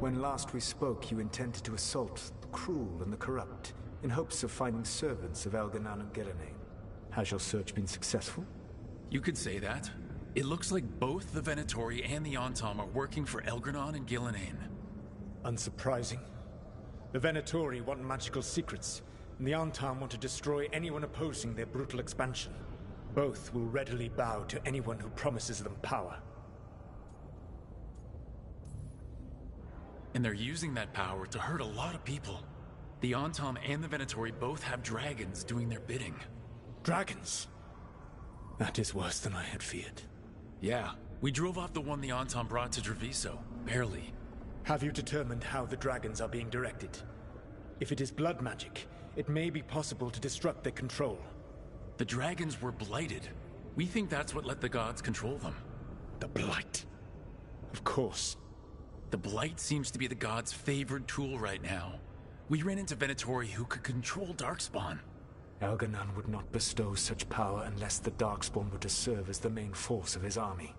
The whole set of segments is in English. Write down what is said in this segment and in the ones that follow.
When last we spoke, you intended to assault the cruel and the corrupt, in hopes of finding servants of Elganan and Gillenane. Has your search been successful? You could say that. It looks like both the Venatori and the Antom are working for Elganon and Gillenane. Unsurprising. The Venatori want magical secrets, and the Antom want to destroy anyone opposing their brutal expansion. Both will readily bow to anyone who promises them power. And they're using that power to hurt a lot of people. The Antom and the Venatori both have dragons doing their bidding. Dragons? That is worse than I had feared. Yeah, we drove off the one the Antom brought to Treviso. Barely. Have you determined how the dragons are being directed? If it is blood magic, it may be possible to disrupt their control. The dragons were blighted. We think that's what let the gods control them. The Blight. Of course. The Blight seems to be the gods' favored tool right now. We ran into Venatori who could control Darkspawn. Elganon would not bestow such power unless the Darkspawn were to serve as the main force of his army.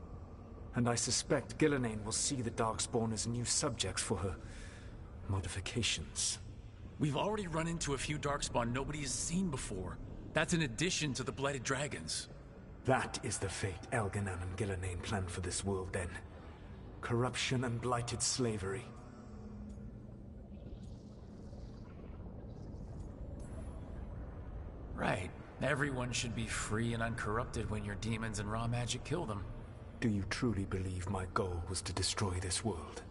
And I suspect Gillenane will see the Darkspawn as new subjects for her modifications. We've already run into a few Darkspawn nobody has seen before. That's in addition to the Blighted Dragons. That is the fate Elganon and Gillenane planned for this world then. Corruption and blighted slavery. Right. Everyone should be free and uncorrupted when your demons and raw magic kill them. Do you truly believe my goal was to destroy this world?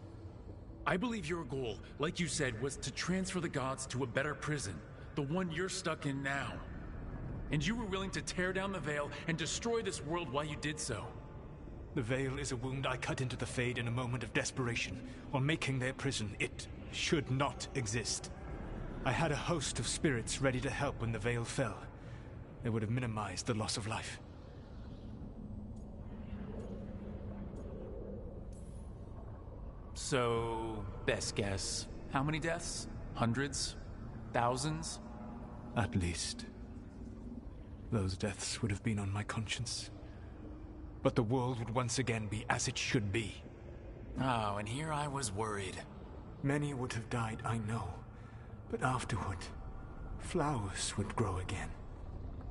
I believe your goal, like you said, was to transfer the gods to a better prison. The one you're stuck in now. And you were willing to tear down the Veil and destroy this world while you did so. The Veil is a wound I cut into the Fade in a moment of desperation, while making their prison. It should not exist. I had a host of spirits ready to help when the Veil fell. They would have minimized the loss of life. So, best guess, how many deaths? Hundreds? Thousands? At least. Those deaths would have been on my conscience. But the world would once again be as it should be. Oh, and here I was worried. Many would have died, I know. But afterward, flowers would grow again.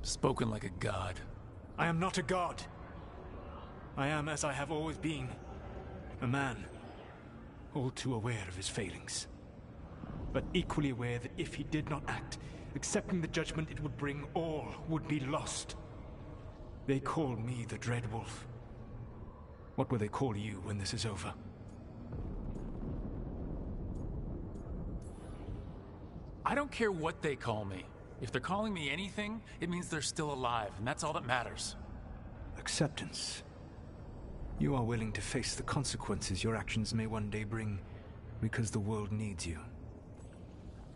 Spoken like a god. I am not a god. I am as I have always been. A man. All too aware of his failings. But equally aware that if he did not act, accepting the judgment it would bring, all would be lost. They call me the Dread Wolf. What will they call you when this is over? I don't care what they call me. If they're calling me anything, it means they're still alive, and that's all that matters. Acceptance. You are willing to face the consequences your actions may one day bring, because the world needs you.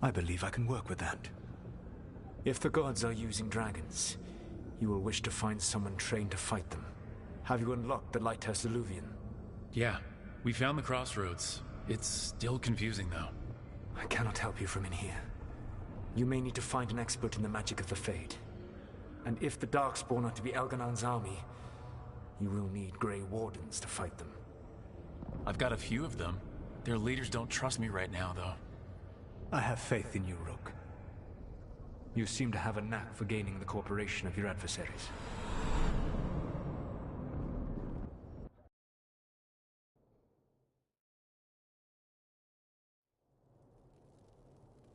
I believe I can work with that. If the gods are using dragons, you will wish to find someone trained to fight them. Have you unlocked the Lighthouse Illuvian? Yeah, we found the crossroads. It's still confusing, though. I cannot help you from in here. You may need to find an expert in the magic of the Fade. And if the Darkspawn are to be Elganon's army, you will need Grey Wardens to fight them. I've got a few of them. Their leaders don't trust me right now, though. I have faith in you, Rook. You seem to have a knack for gaining the cooperation of your adversaries.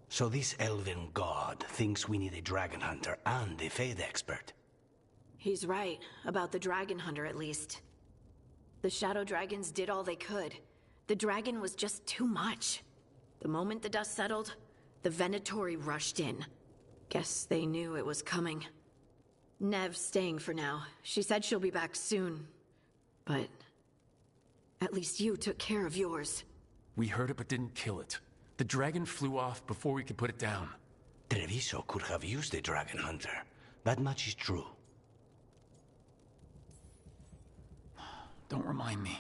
So this elven god thinks we need a dragon hunter and a Fade expert. He's right, about the dragon hunter at least. The shadow dragons did all they could. The dragon was just too much. The moment the dust settled, the Venatori rushed in. Guess they knew it was coming. Nev's staying for now. She said she'll be back soon. But at least you took care of yours. We heard it but didn't kill it. The dragon flew off before we could put it down. Treviso could have used a dragon hunter. That much is true. Don't remind me.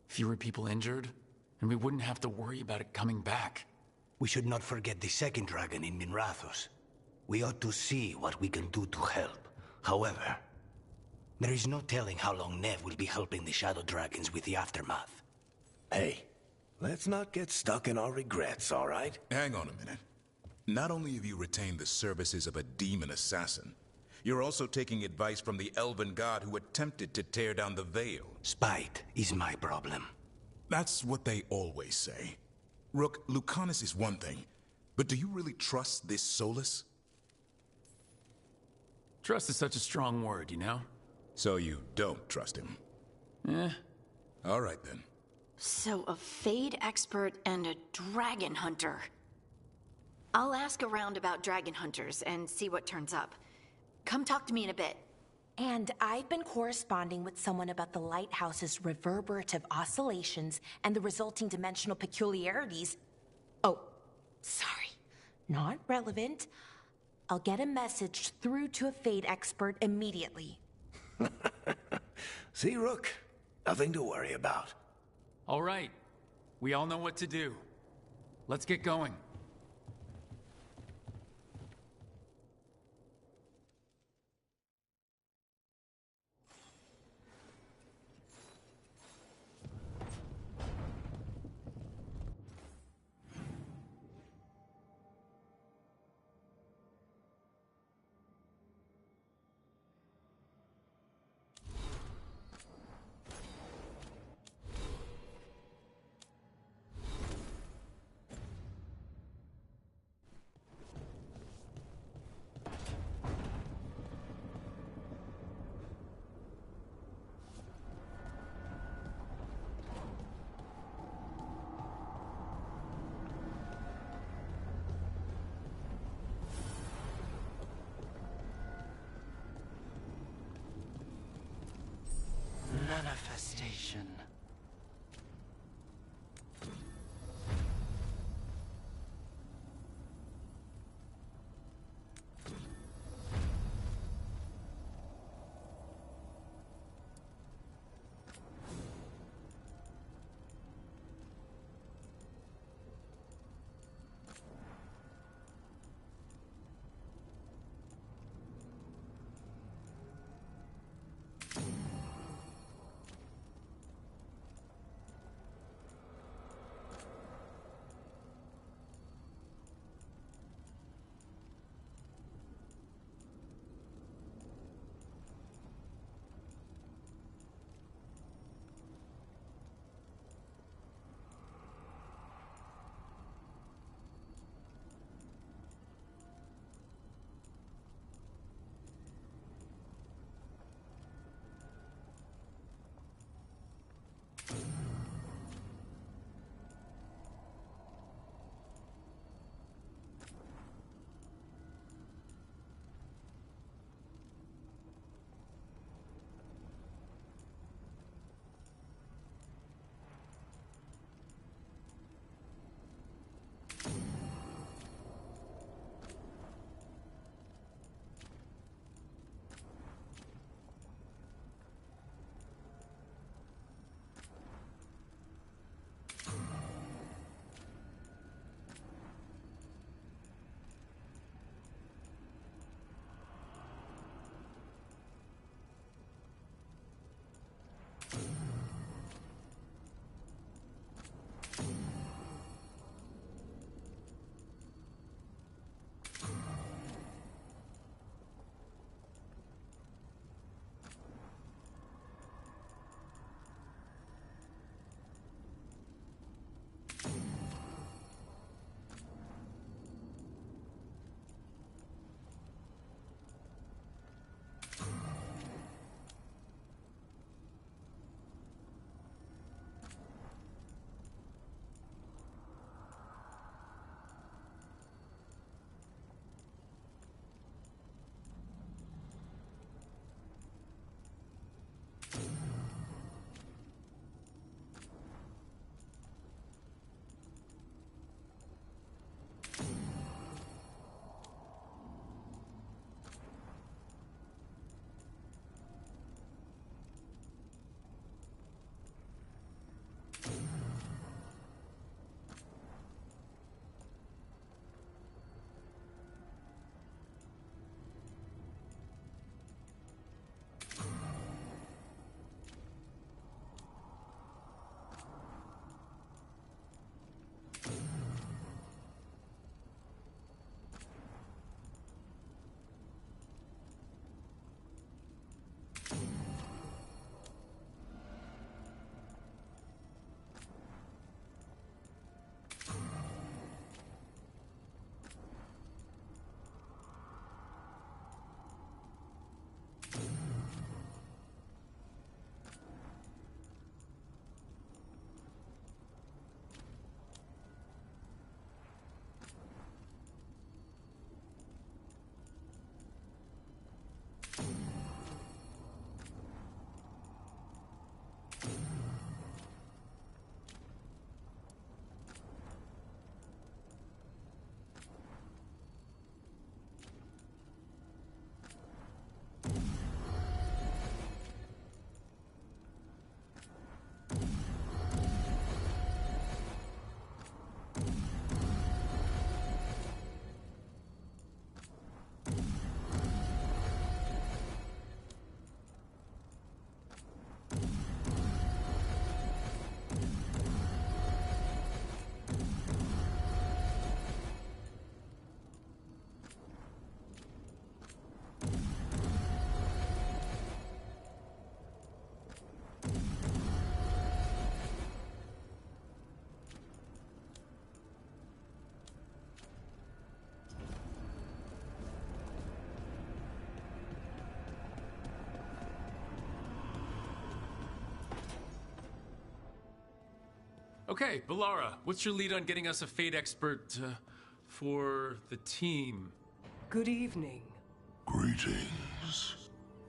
Fewer people injured, and we wouldn't have to worry about it coming back. We should not forget the second dragon in Minrathos. We ought to see what we can do to help. However, there is no telling how long Nev will be helping the Shadow Dragons with the aftermath. Hey, Let's not get stuck in our regrets, all right? Hang on a minute. Not only have you retained the services of a demon assassin, you're also taking advice from the elven god who attempted to tear down the veil. Spite is my problem. That's what they always say. Rook, Lucanus is one thing, but do you really trust this Solus? Trust is such a strong word, you know? So you don't trust him? All right then. So a Fade expert and a dragon hunter. I'll ask around about dragon hunters and see what turns up. Come talk to me in a bit. And I've been corresponding with someone about the lighthouse's reverberative oscillations and the resulting dimensional peculiarities. Oh, sorry. Not relevant. I'll get a message through to a Fade expert immediately. See, Rook? Nothing to worry about. All right. We all know what to do. Let's get going. Manifestation. Okay, Valara, what's your lead on getting us a Fate expert for the team? Good evening. Greetings.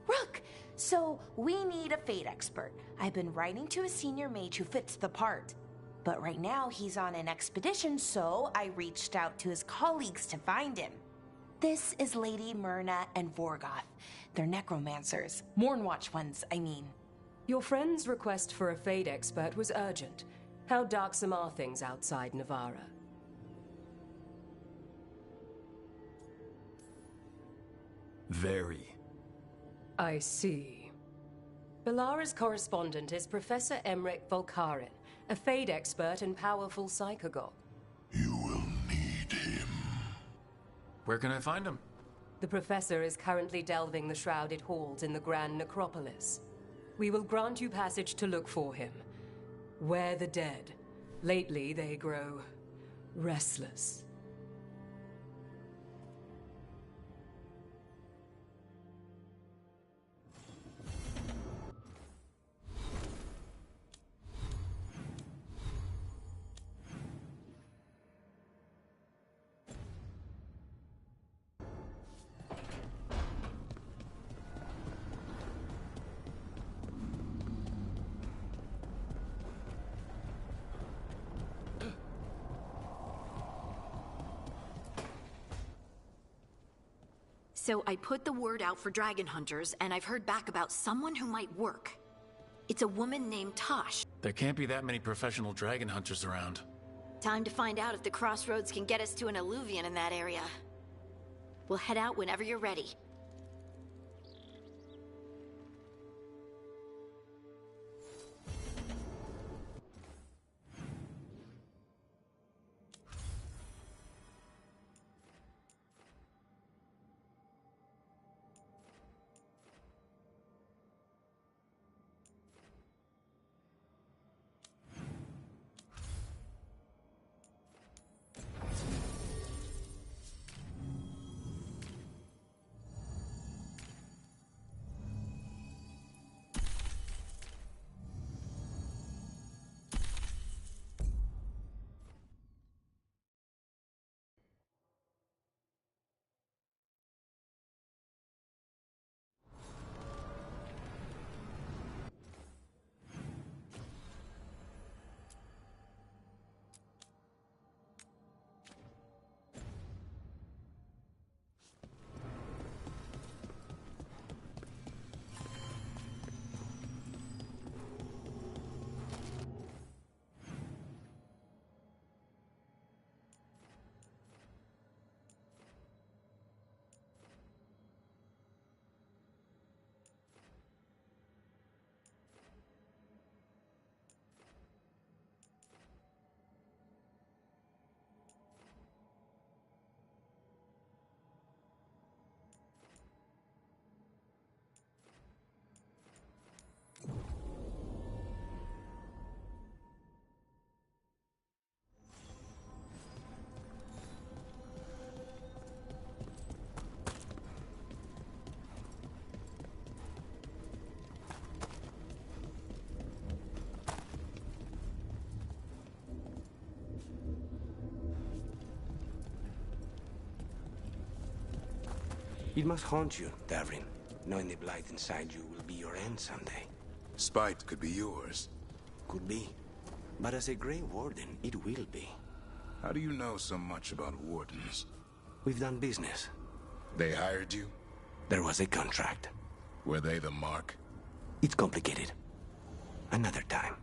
Rook, so we need a Fate expert. I've been writing to a senior mage who fits the part. But right now he's on an expedition, so I reached out to his colleagues to find him. This is Lady Myrna and Vorgoth. They're necromancers. Mournwatch ones, I mean. Your friend's request for a Fate expert was urgent. How darksome are things outside Navarra? Very. I see. Balara's correspondent is Professor Emmerich Volkaren, a Fate expert and powerful psychagogue. You will need him. Where can I find him? The professor is currently delving the shrouded halls in the Grand Necropolis. We will grant you passage to look for him. Where the dead. Lately they grow restless. So I put the word out for dragon hunters, and I've heard back about someone who might work. It's a woman named Tosh. There can't be that many professional dragon hunters around. Time to find out if the crossroads can get us to an alluvion in that area. We'll head out whenever you're ready. It must haunt you, Davrin. Knowing the blight inside you will be your end someday. Spite could be yours. Could be. But as a Grey Warden, it will be. How do you know so much about wardens? We've done business. They hired you? There was a contract. Were they the mark? It's complicated. Another time.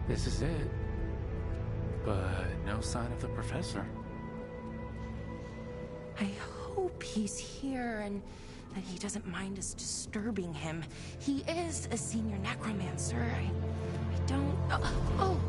This is it. But no sign of the professor. I hope he's here and that he doesn't mind us disturbing him. He is a senior necromancer. I don't... Oh!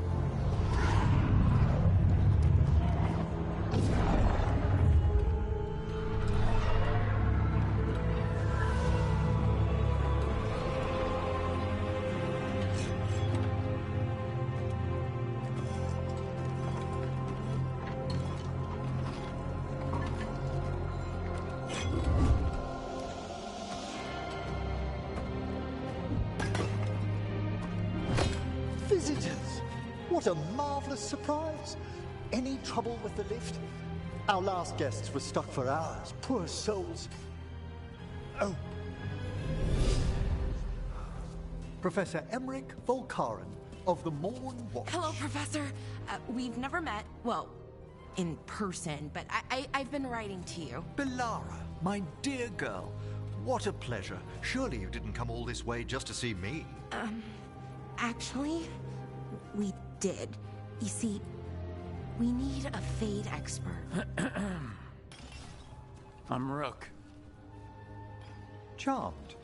Visitors! What a marvelous surprise! Any trouble with the lift? Our last guests were stuck for hours. Poor souls. Oh. Professor Emmerich Volkaren of the Morn Watch. Hello, Professor. We've never met, well, in person, but I've been writing to you. Belara, my dear girl. What a pleasure. Surely you didn't come all this way just to see me. Actually, we did. You see, we need a Fade expert. I'm Rook. Charmed.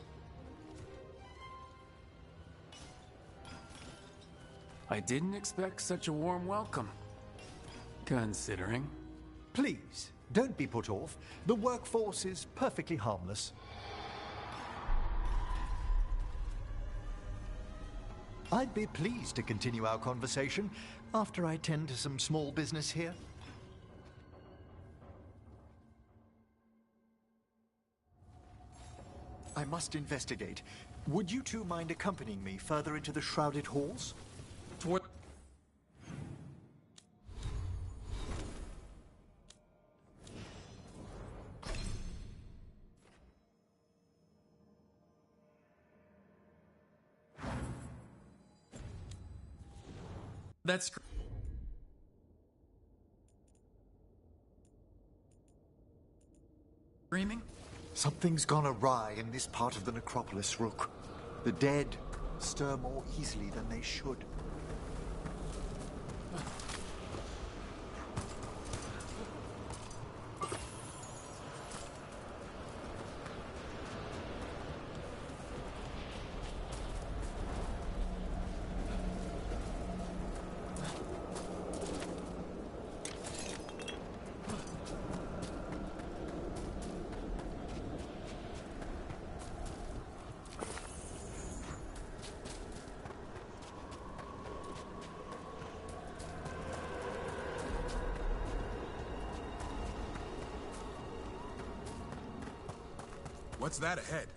I didn't expect such a warm welcome. Considering. Please, don't be put off. The workforce is perfectly harmless. I'd be pleased to continue our conversation after I tend to some small business here. I must investigate. Would you two mind accompanying me further into the shrouded halls? Toward... That's... Screaming? Something's gone awry in this part of the necropolis, Rook. The dead stir more easily than they should. What's that ahead?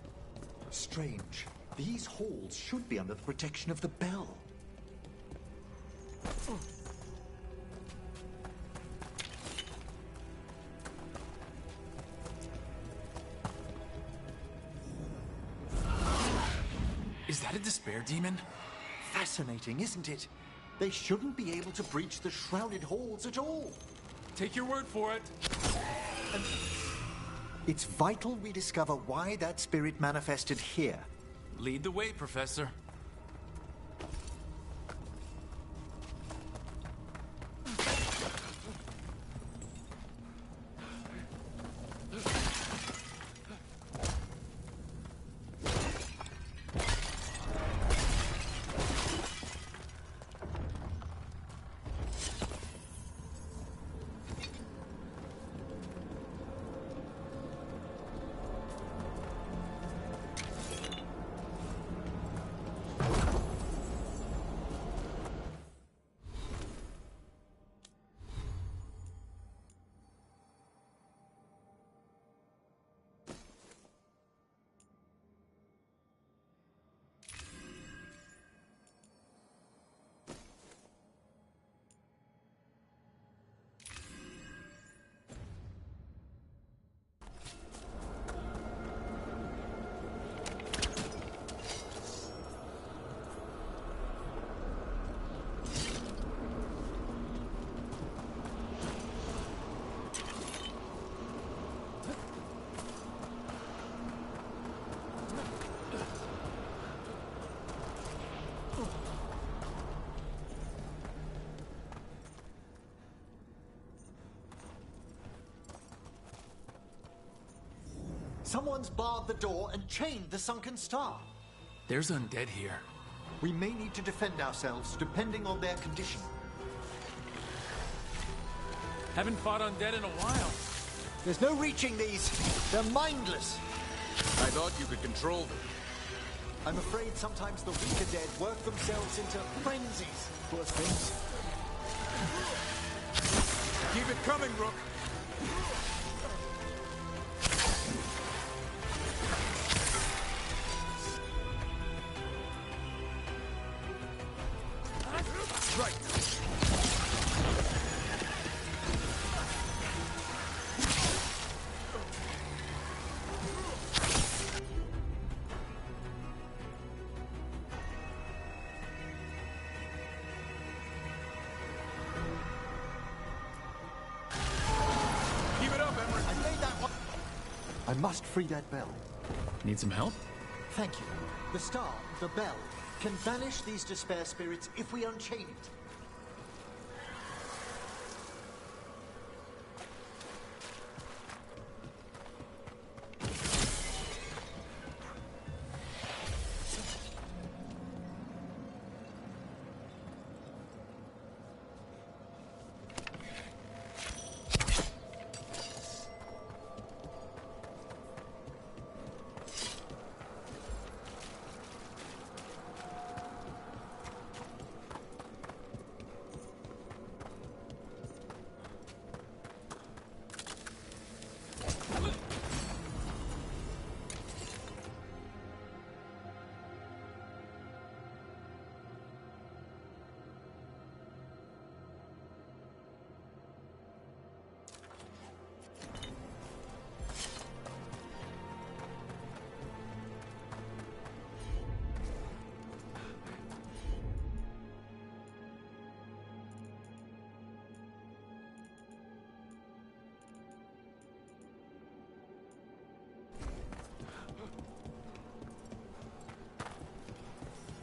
Strange. These halls should be under the protection of the bell. Is that a despair demon? Fascinating, isn't it? They shouldn't be able to breach the shrouded halls at all. Take your word for it. It's vital we discover why that spirit manifested here. Lead the way, Professor. Someone's barred the door and chained the sunken star. There's undead here. We may need to defend ourselves, depending on their condition. Haven't fought undead in a while. There's no reaching these. They're mindless. I thought you could control them. I'm afraid sometimes the weaker dead work themselves into frenzies. Poor things. Keep it coming, Rook. Right. Keep it up, Emmerich. I made that one. I must free that bell. Need some help? Thank you. The star, the bell, can banish these despair spirits if we unchain it.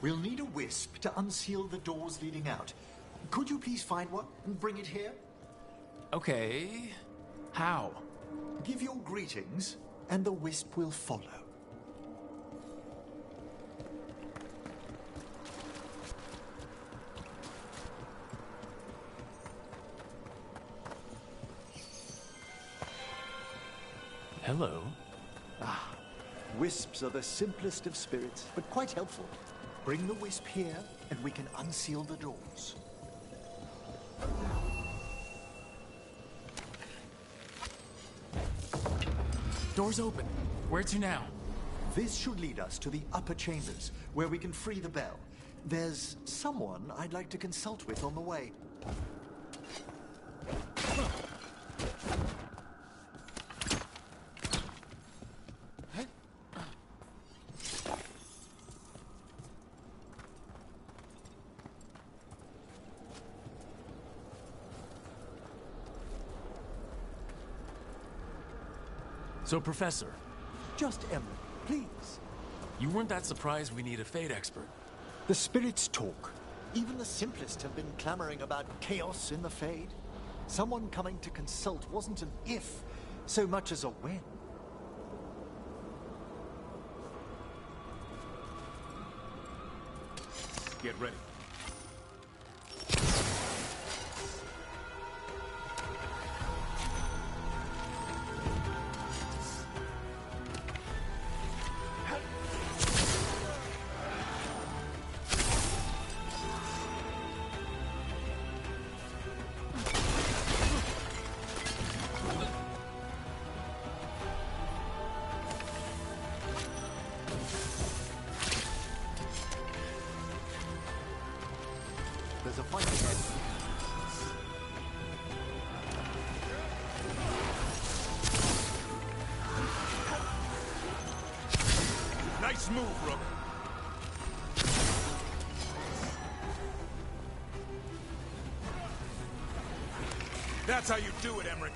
We'll need a wisp to unseal the doors leading out. Could you please find one and bring it here? Okay. How? Give your greetings, and the wisp will follow. Hello. Wisps are the simplest of spirits, but quite helpful. Bring the wisp here, and we can unseal the doors. Door's open. Where to now? This should lead us to the upper chambers, where we can free the bell. There's someone I'd like to consult with on the way. So, Professor, Just Emily, please. you weren't that surprised we need a Fate expert. The spirits talk. Even the simplest have been clamoring about chaos in the Fade. Someone coming to consult wasn't an if, so much as a when. Get ready. There's a fight ahead. Nice move, Rook. That's how you do it, Emmerich.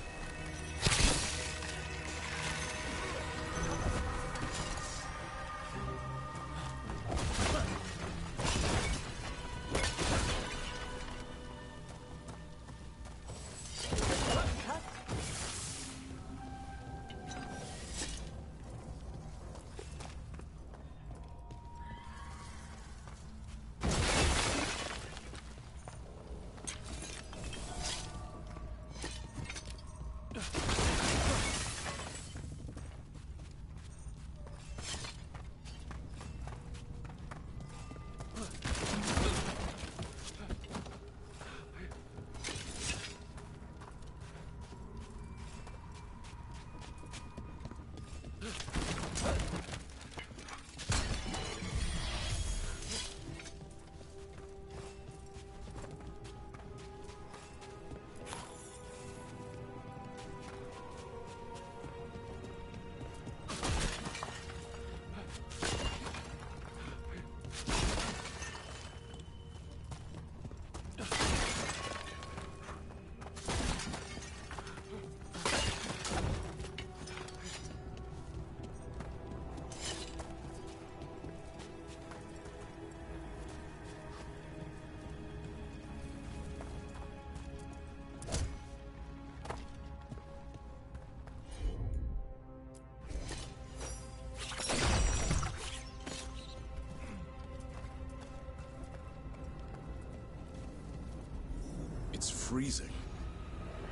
freezing.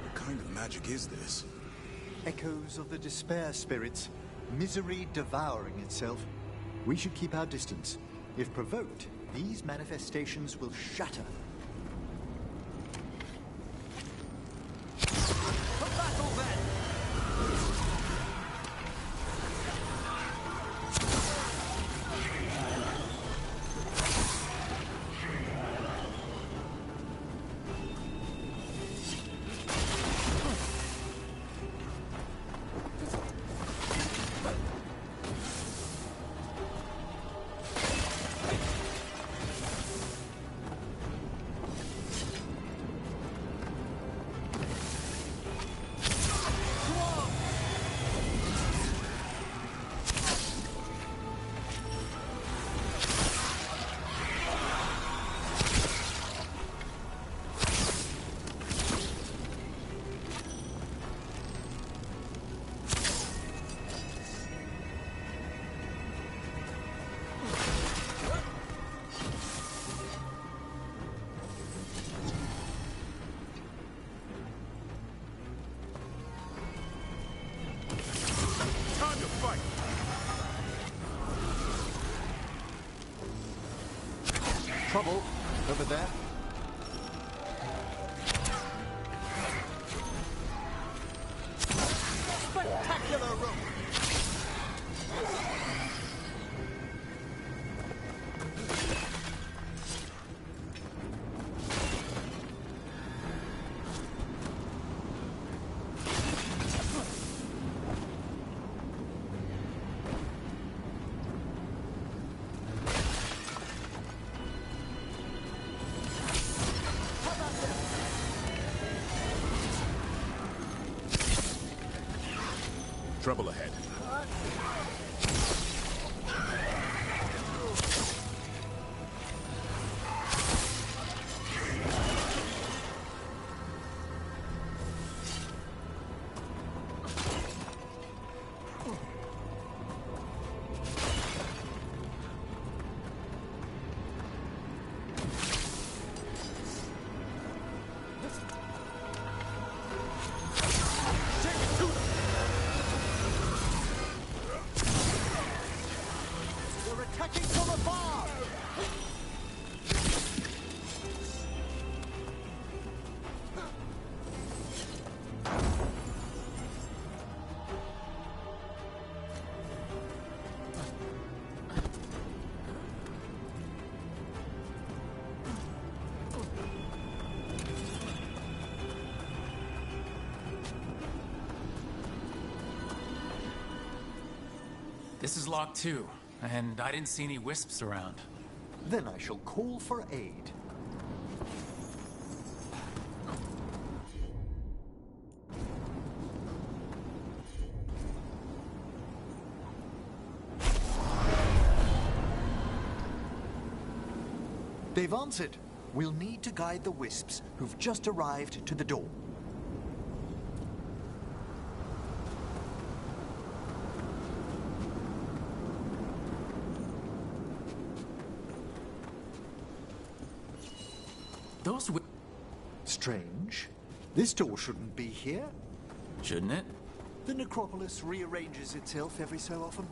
What kind of magic is this? Echoes of the despair spirits, misery devouring itself. We should keep our distance. If provoked, these manifestations will shatter. For battle then! Trouble over there. Spectacular room! Trouble ahead. This is locked too, and I didn't see any wisps around. Then I shall call for aid. They've answered. We'll need to guide the wisps who've just arrived to the door. Those Strange. This door shouldn't be here. Shouldn't it? The necropolis rearranges itself every so often.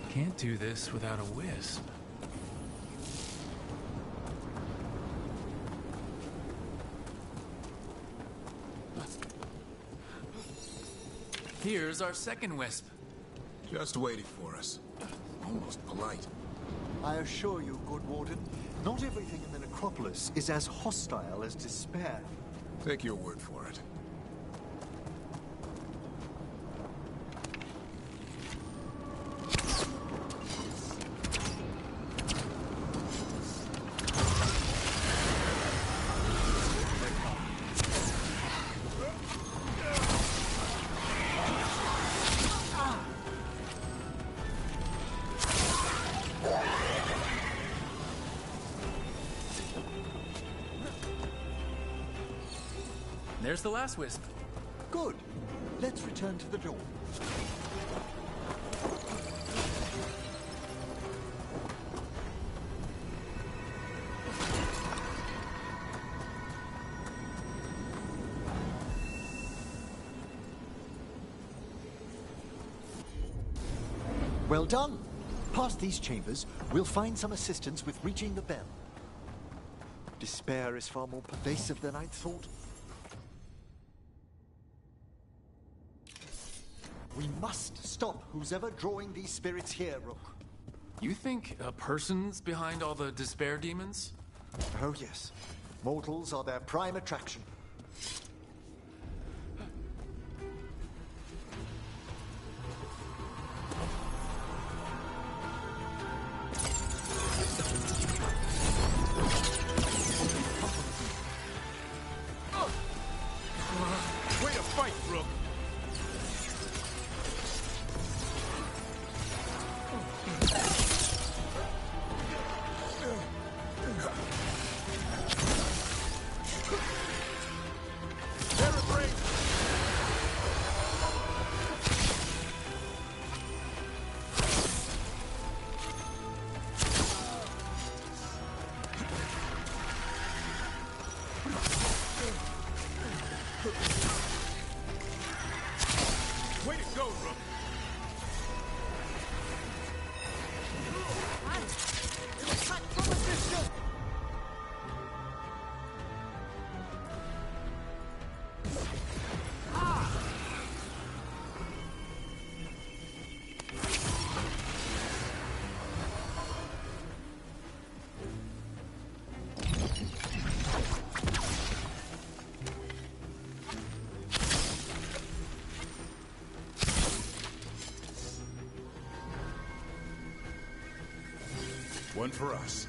Can't do this without a wisp. Here's our second wisp. Just waiting for us. Almost polite. I assure you, good warden, not everything in the necropolis is as hostile as despair. Take your word for it. There's the last wisp. Good. Let's return to the door. Well done. Past these chambers, we'll find some assistance with reaching the bell. Despair is far more pervasive than I'd thought. We must stop who's ever drawing these spirits here, Rook. You think a person's behind all the despair demons? Oh, yes. Mortals are their prime attraction. Way to fight, Rook! Way to go, Rook! Attack from a distance! One for us.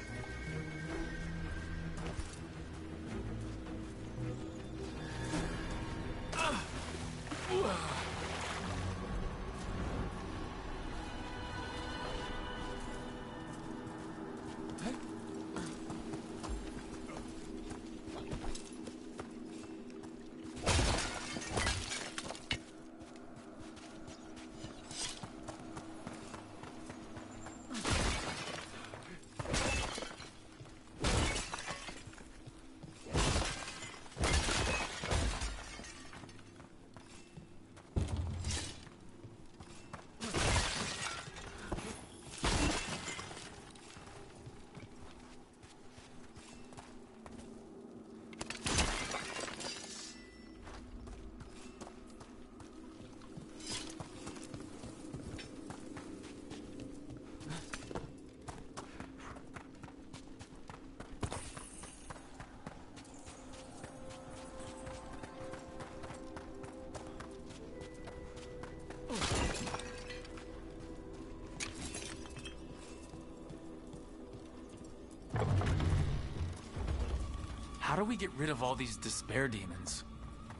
How do we get rid of all these despair demons?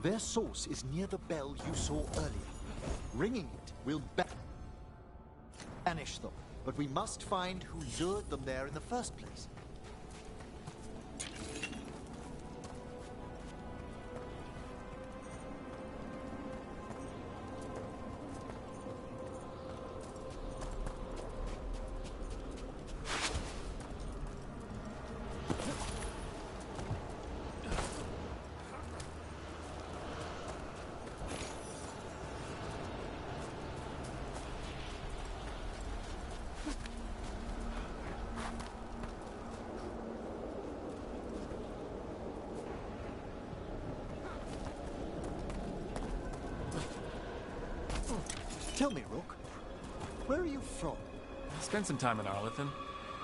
Their source is near the bell you saw earlier. Ringing it will banish them, but we must find who lured them there in the first place. Tell me, Rook, where are you from? Spend some time in Arlethan.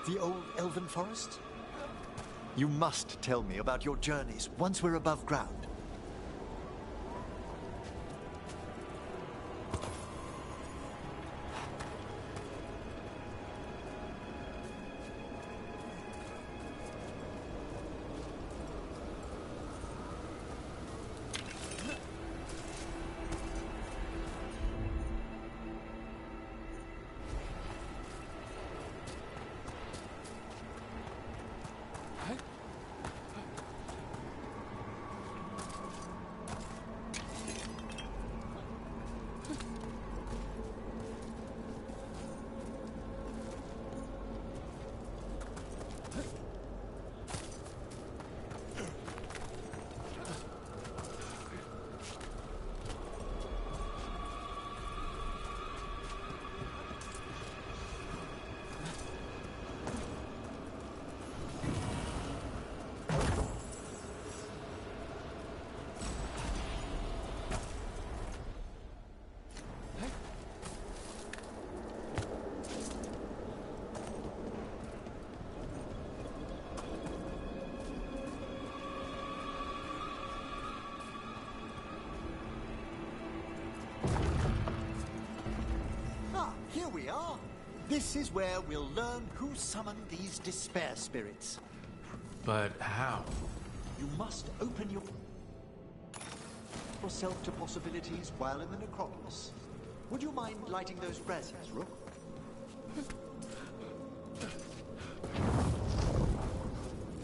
The old elven forest? You must tell me about your journeys once we're above ground. Here we are. This is where we'll learn who summoned these despair spirits. But how? You must open yourself to possibilities while in the necropolis. Would you mind lighting those braziers, Rook?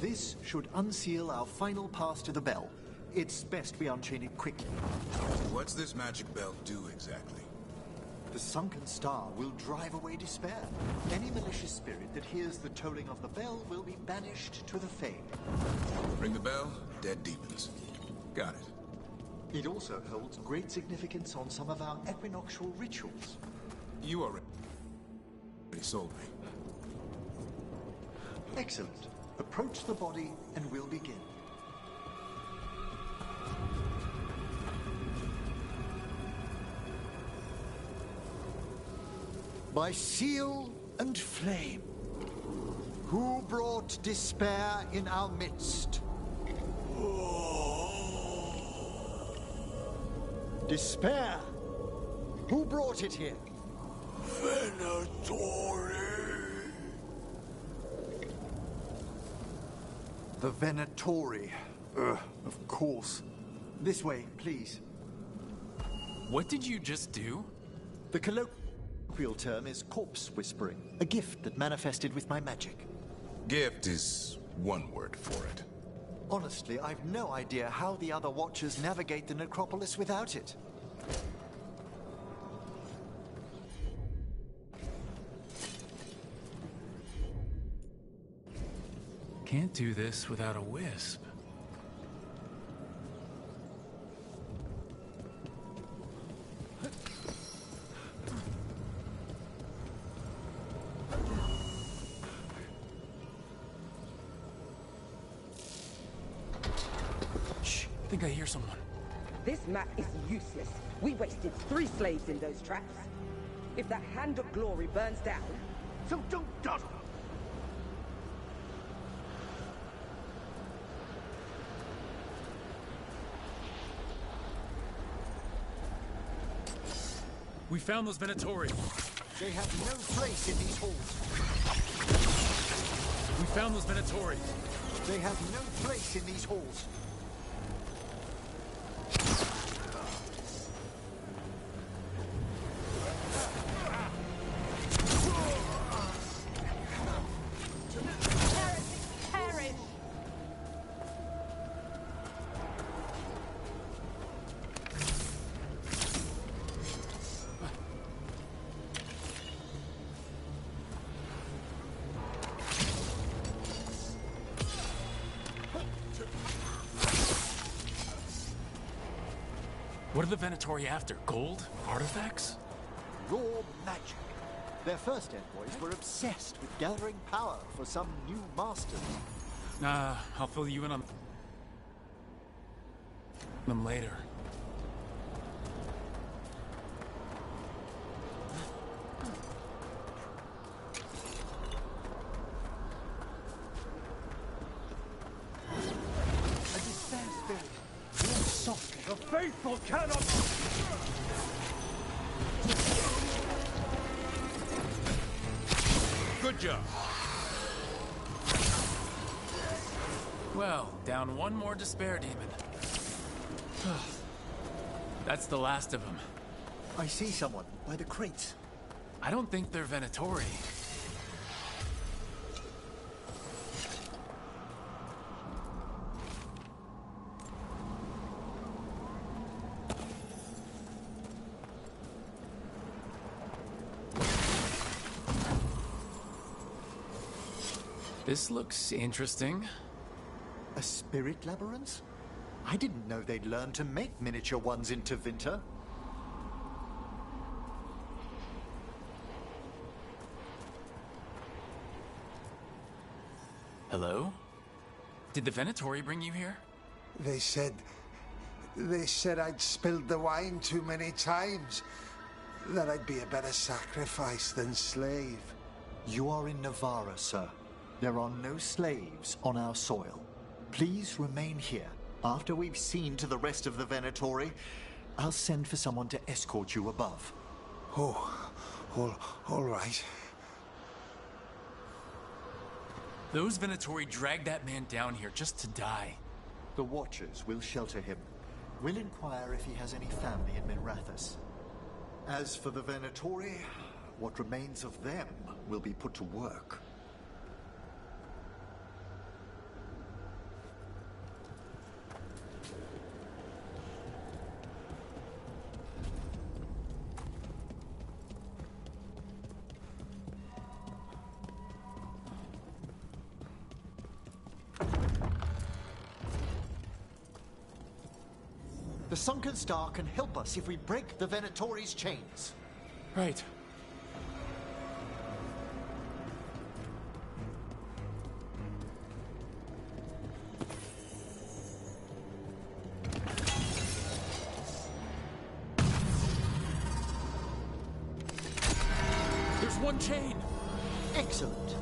This should unseal our final pass to the bell. It's best we unchain it quickly. What's this magic bell do exactly? The sunken star will drive away despair. Any malicious spirit that hears the tolling of the bell will be banished to the Fade. Ring the bell, dead demons. Got it. It also holds great significance on some of our equinoctial rituals. You already sold me. Excellent. Approach the body and we'll begin. By seal and flame, who brought despair in our midst? Despair? Who brought it here? Venatori. The Venatori. Of course. This way, please. What did you just do? The colloquial term is corpse whispering, a gift that manifested with my magic. Gift is one word for it. Honestly, I've no idea how the other Watchers navigate the necropolis without it. Can't do this without a wisp. Shh, I think I hear someone. This map is useless. We wasted 3 slaves in those traps. If that Hand of Glory burns down, So don't dawdle. We found those Venatori. They have no place in these halls. We found those Venatori. They have no place in these halls. What are the Venatori after? Gold? Artifacts? Raw magic. Their first envoys were obsessed with gathering power for some new masters. I'll fill you in on them later. A despair spirit. Walk softly. The faithful cannot... Good job. Well, down one more despair demon. That's the last of them. I see someone by the crates. I don't think they're Venatori. This looks interesting. A spirit labyrinth? I didn't know they'd learned to make miniature ones in Tevinter. Hello? Did the Venatori bring you here? They said I'd spilled the wine too many times. That I'd be a better sacrifice than slave. You are in Navarra, sir. There are no slaves on our soil. Please remain here. After we've seen to the rest of the Venatori, I'll send for someone to escort you above. Oh, all right. Those Venatori dragged that man down here just to die. The Watchers will shelter him. We'll inquire if he has any family in Minrathous. As for the Venatori, what remains of them will be put to work. The Sunken Star can help us if we break the Venatori's chains. Right. There's one chain! Excellent.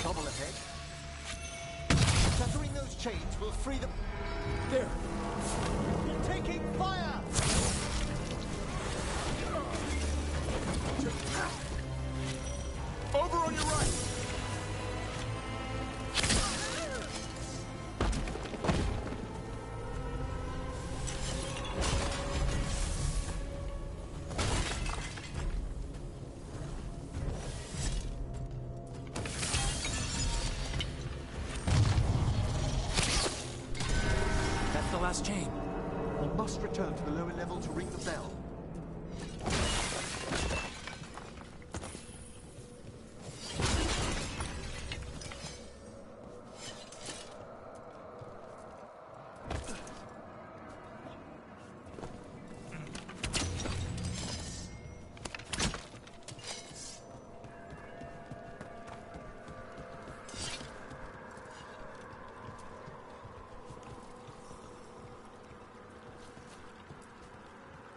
Trouble ahead. Shattering those chains will free them. There. You're taking fire! Over on your right! That's the last chain. We must return to the lower level to ring the bell.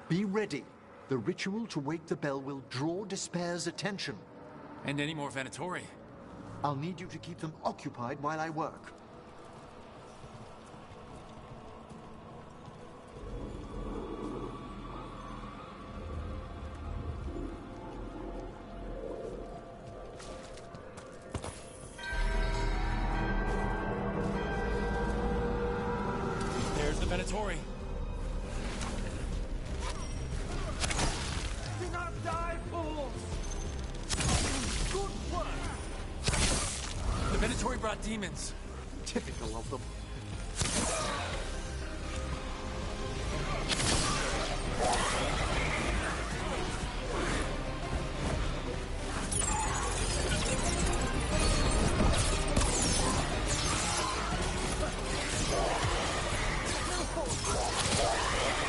Be ready. The ritual to wake the bell will draw Despair's attention. And any more Venatori. I'll need you to keep them occupied while I work. There's the Venatori. Do not die, fools! Good work! The Venatori brought demons. Typical of them.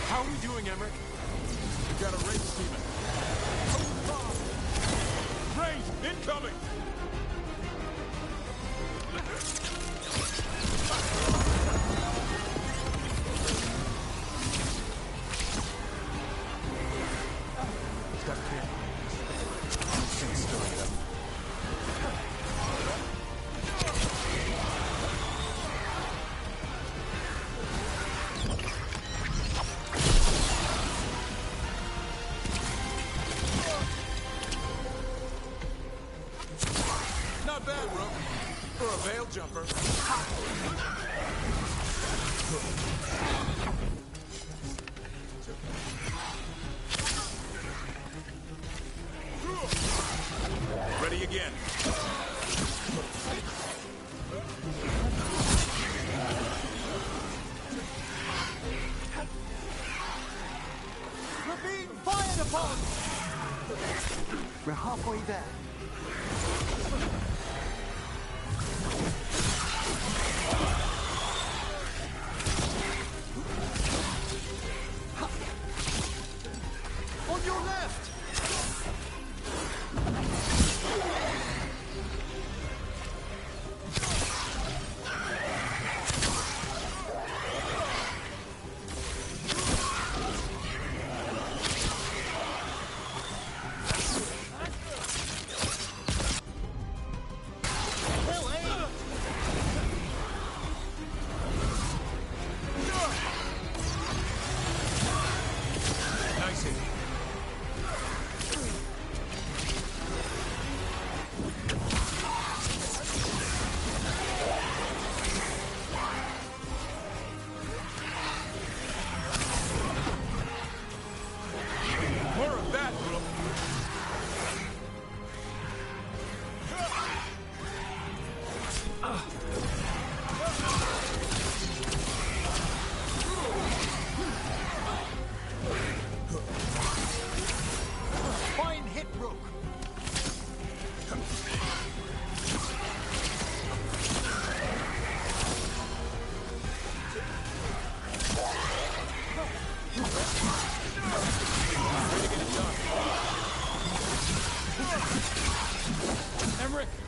How are we doing, Emmerich? We got a race demon. Race incoming! for a veil jumper. Ready again. We're being fired upon! We're halfway there. On your left!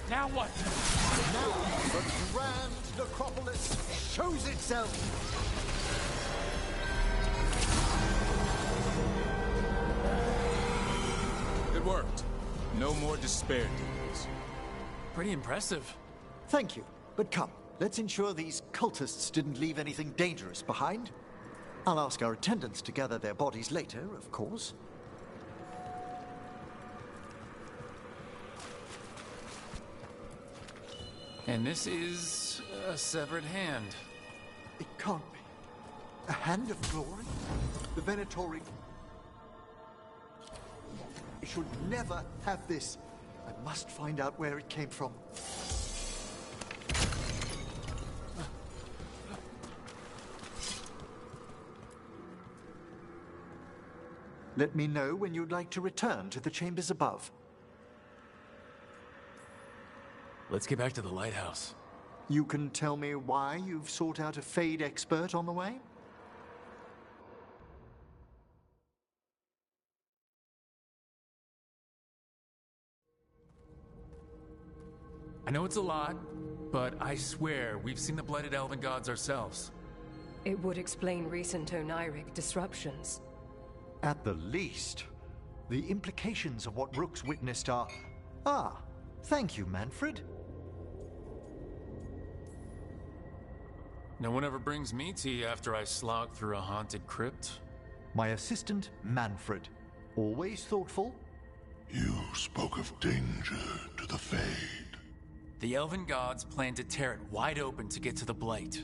Now what? Now the grand necropolis shows itself. It worked. No more despair demons. Pretty impressive. Thank you. But come, let's ensure these cultists didn't leave anything dangerous behind. I'll ask our attendants to gather their bodies later, of course. And this is a severed hand. It can't be. A hand of glory? The Venatori... It should never have this. I must find out where it came from. Let me know when you'd like to return to the chambers above. Let's get back to the lighthouse. You can tell me why you've sought out a Fade expert on the way? I know it's a lot, but I swear we've seen the blighted elven gods ourselves. It would explain recent Oniric disruptions. At the least. The implications of what Rook's witnessed are... Ah, thank you, Manfred. No one ever brings me tea after I slog through a haunted crypt. My assistant, Manfred. Always thoughtful. You spoke of danger to the Fade. The elven gods plan to tear it wide open to get to the blight.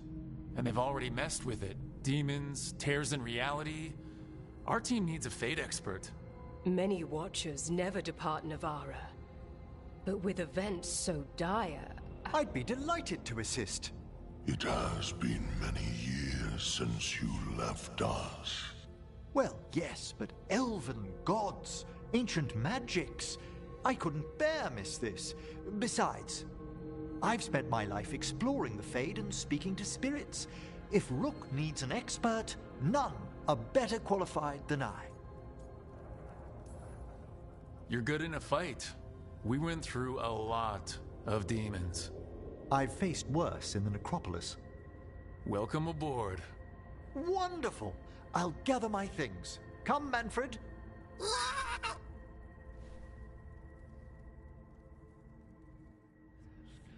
And they've already messed with it. Demons, tears in reality. Our team needs a Fade expert. Many Watchers never depart Navara. But with events so dire... I'd be delighted to assist. It has been many years since you left us. Well, yes, but elven gods, ancient magics. I couldn't bear miss this. Besides, I've spent my life exploring the Fade and speaking to spirits. If Rook needs an expert, none are better qualified than I. You're good in a fight. We went through a lot of demons. I've faced worse in the necropolis. Welcome aboard. Wonderful! I'll gather my things. Come, Manfred.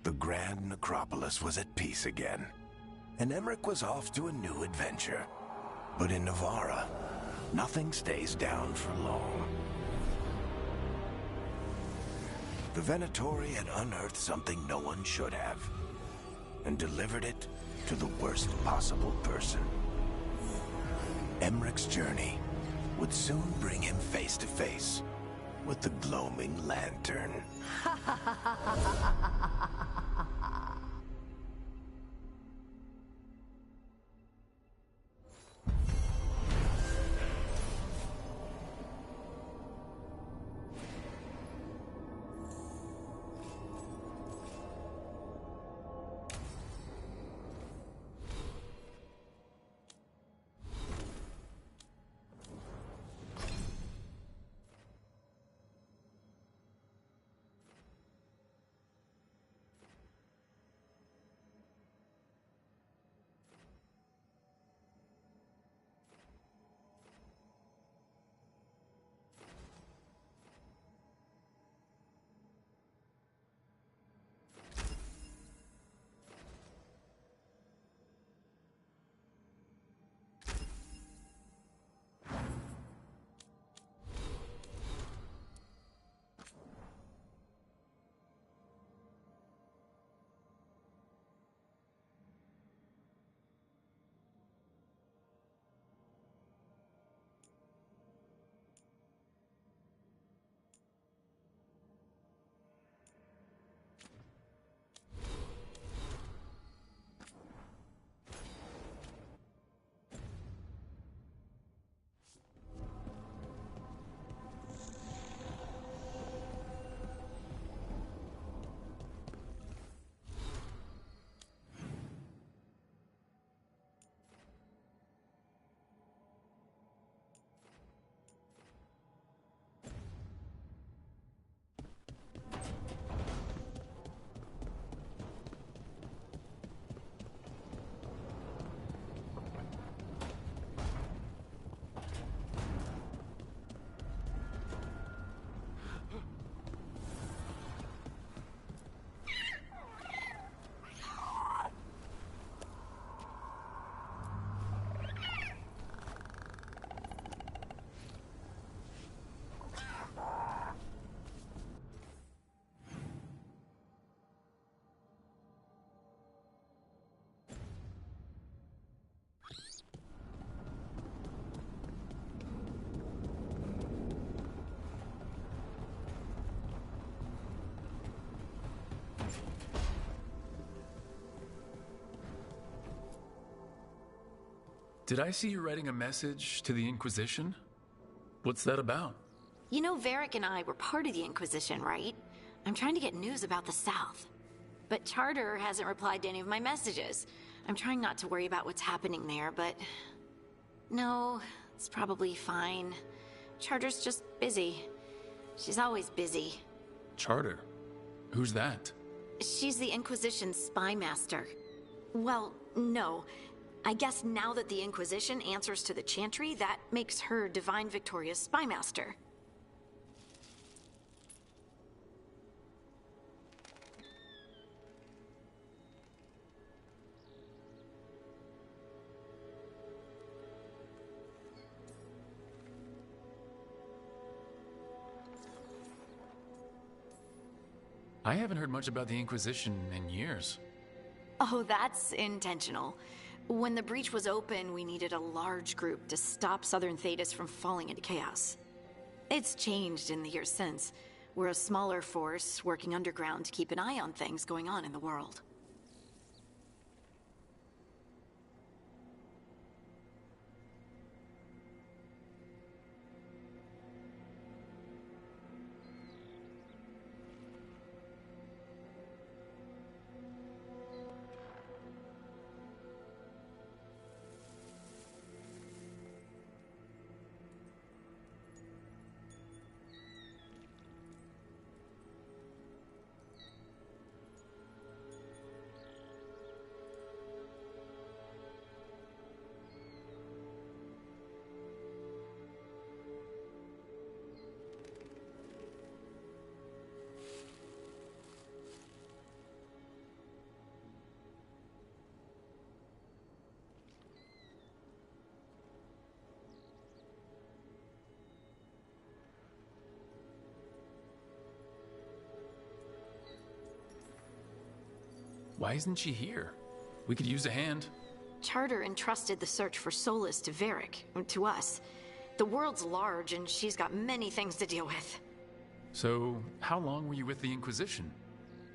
The grand necropolis was at peace again, and Emmerich was off to a new adventure. But in Navara, nothing stays down for long. The Venatori had unearthed something no one should have. and delivered it to the worst possible person. Emmeric's journey would soon bring him face to face with the gloaming lantern. Did I see you writing a message to the Inquisition? What's that about? You know, Varric and I were part of the Inquisition, right? I'm trying to get news about the South. But Charter hasn't replied to any of my messages. I'm trying not to worry about what's happening there, but... No, it's probably fine. Charter's just busy. She's always busy. Charter? Who's that? She's the Inquisition's spy master. Well, no. I guess now that the Inquisition answers to the Chantry, that makes her Divine Victoria's spy master. I haven't heard much about the Inquisition in years. Oh, that's intentional. When the breach was open, we needed a large group to stop Southern Thedas from falling into chaos. It's changed in the years since. We're a smaller force working underground to keep an eye on things going on in the world. Why isn't she here? We could use a hand. Charter entrusted the search for Solus to Varric, to us. The world's large, and she's got many things to deal with. So, how long were you with the Inquisition?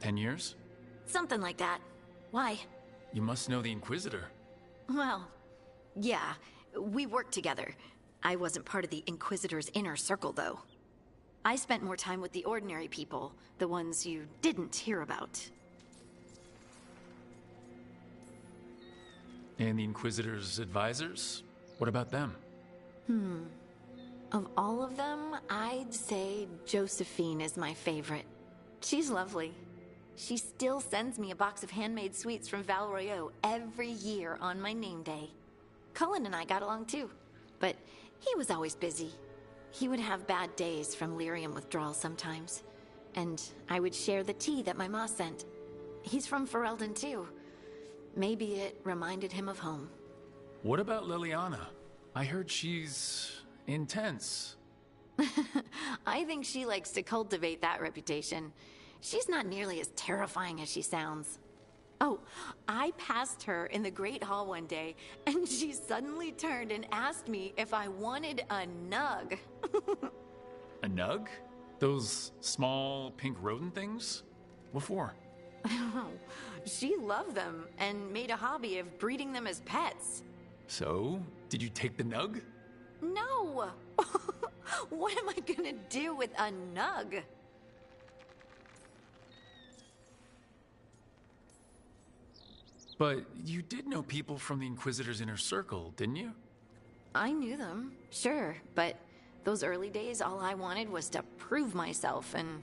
10 years? Something like that. Why? You must know the Inquisitor. Well, yeah, we worked together. I wasn't part of the Inquisitor's inner circle, though. I spent more time with the ordinary people, the ones you didn't hear about. And the Inquisitor's advisors? What about them? Of all of them, I'd say Josephine is my favorite. She's lovely. She still sends me a box of handmade sweets from Val Royeaux every year on my name day. Cullen and I got along too, but he was always busy. He would have bad days from lyrium withdrawal sometimes, and I would share the tea that my ma sent. He's from Ferelden too. Maybe it reminded him of home. What about Liliana? I heard she's intense. I think she likes to cultivate that reputation. She's not nearly as terrifying as she sounds. Oh, I passed her in the Great Hall one day, and she suddenly turned and asked me if I wanted a nug. A nug? Those small pink rodent things? What for? She loved them and made a hobby of breeding them as pets. So, did you take the nug? No! What am I gonna do with a nug? But you did know people from the Inquisitor's inner circle, didn't you? I knew them, sure, but those early days, all I wanted was to prove myself and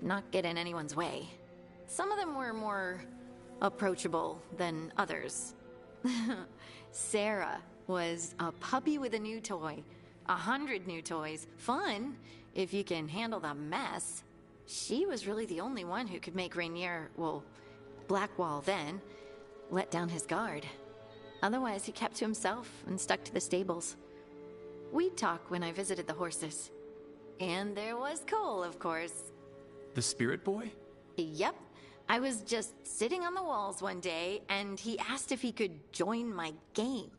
not get in anyone's way. Some of them were more approachable than others. Sarah was a puppy with a new toy. 100 new toys. Fun, if you can handle the mess. She was really the only one who could make Rainier, well, Blackwall then, let down his guard. Otherwise, he kept to himself and stuck to the stables. We'd talk when I visited the horses. And there was Cole, of course. The spirit boy? Yep. I was just sitting on the walls one day, and he asked if he could join my game.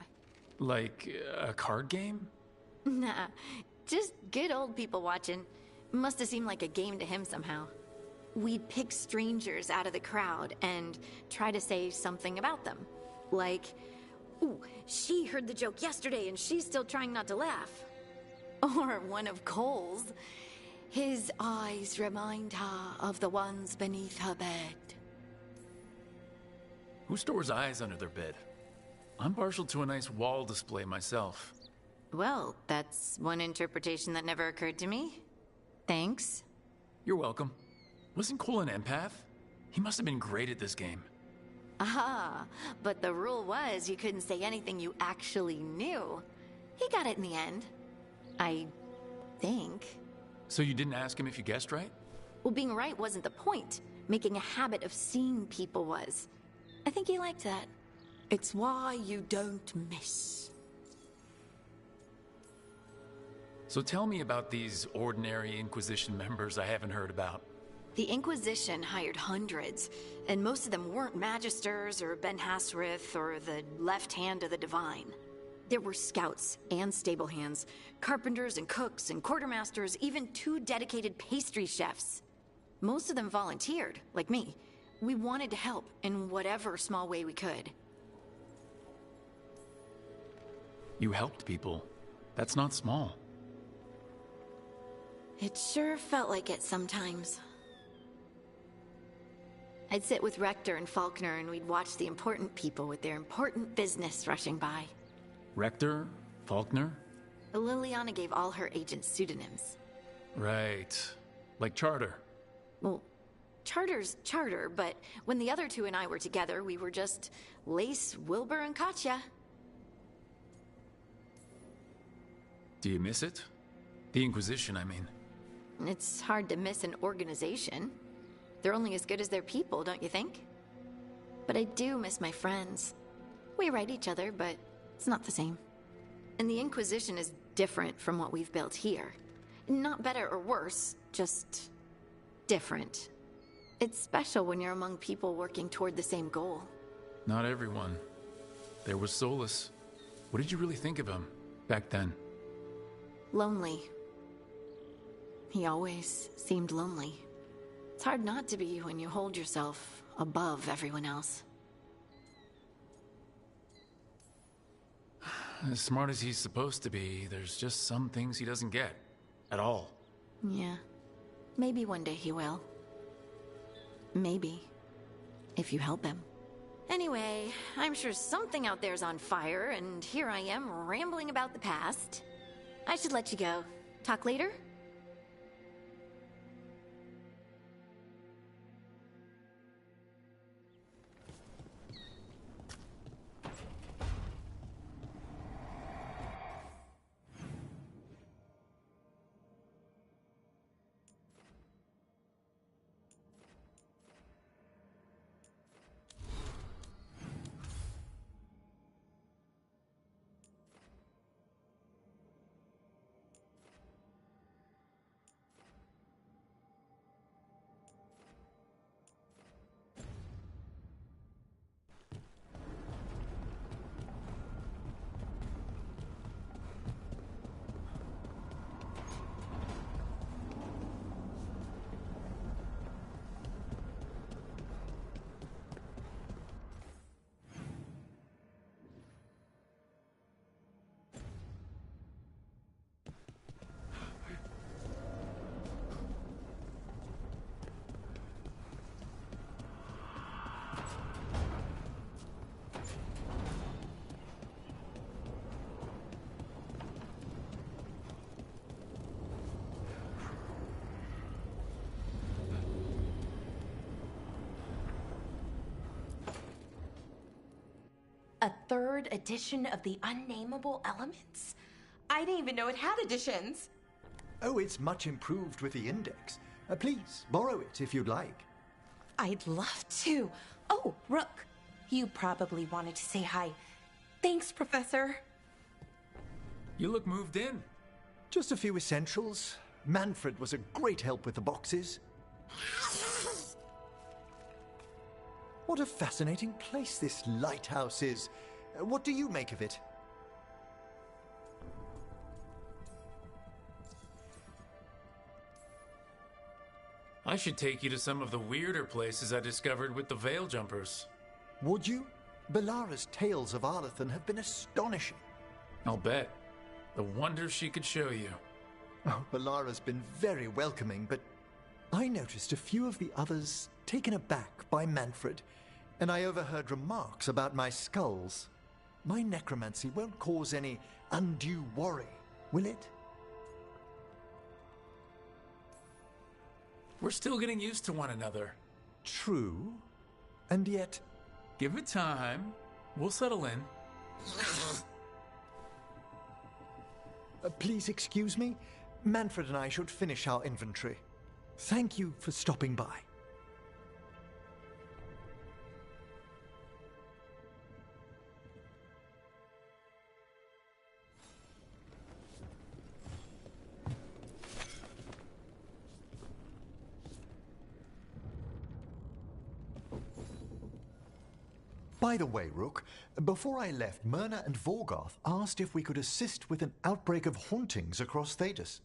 Like a card game? Nah, just good old people watching. Must have seemed like a game to him somehow. We'd pick strangers out of the crowd and try to say something about them. Like, ooh, she heard the joke yesterday and she's still trying not to laugh. Or one of Cole's. His eyes remind her of the ones beneath her bed. Who stores eyes under their bed? I'm partial to a nice wall display myself. Well, that's one interpretation that never occurred to me. Thanks. You're welcome. Wasn't Cole an empath? He must have been great at this game. Ah, but the rule was you couldn't say anything you actually knew. He got it in the end. I think. So you didn't ask him if you guessed right? Well, being right wasn't the point. Making a habit of seeing people was. I think he liked that. It's why you don't miss. So tell me about these ordinary Inquisition members I haven't heard about. The Inquisition hired hundreds, and most of them weren't Magisters or Ben Hasrith or the left hand of the Divine. There were scouts and stable hands, carpenters and cooks and quartermasters, even 2 dedicated pastry chefs. Most of them volunteered, like me. We wanted to help in whatever small way we could. You helped people. That's not small. It sure felt like it sometimes. I'd sit with Rector and Faulkner and we'd watch the important people with their important business rushing by. Rector? Faulkner? Liliana gave all her agents pseudonyms. Right. Like Charter. Well, Charter's Charter, but when the other 2 and I were together, we were just Lace, Wilbur, and Katya. Do you miss it? The Inquisition, I mean. It's hard to miss an organization. They're only as good as their people, don't you think? But I do miss my friends. We write each other, but it's not the same. And the Inquisition is different from what we've built here. Not better or worse, just different. It's special when you're among people working toward the same goal. Not everyone. There was Solus. What did you really think of him back then? Lonely. He always seemed lonely. It's hard not to be when you hold yourself above everyone else. As smart as he's supposed to be, there's just some things he doesn't get. At all. Yeah. Maybe one day he will. Maybe. If you help him. Anyway, I'm sure something out there's on fire, and here I am rambling about the past. I should let you go. Talk later? A third edition of the Unnameable Elements? I didn't even know it had editions. Oh, it's much improved with the index. Please, borrow it if you'd like. I'd love to. Oh, Rook, you probably wanted to say hi. Thanks, Professor. You look moved in. Just a few essentials. Manfred was a great help with the boxes. What a fascinating place this lighthouse is. What do you make of it? I should take you to some of the weirder places I discovered with the Veil Jumpers. Would you? Belara's tales of Arlathan have been astonishing. I'll bet. The wonders she could show you. Oh, Belara's been very welcoming, but I noticed a few of the others taken aback by Manfred, and I overheard remarks about my skulls. My necromancy won't cause any undue worry, will it? We're still getting used to one another. True. And yet... Give it time. We'll settle in. Please excuse me. Manfred and I should finish our inventory. Thank you for stopping by. By the way, Rook, before I left, Myrna and Vorgarth asked if we could assist with an outbreak of hauntings across Thedas.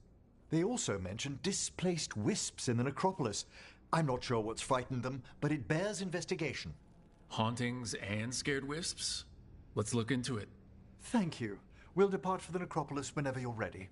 They also mentioned displaced wisps in the necropolis. I'm not sure what's frightened them, but it bears investigation. Hauntings and scared wisps? Let's look into it. Thank you. We'll depart for the necropolis whenever you're ready.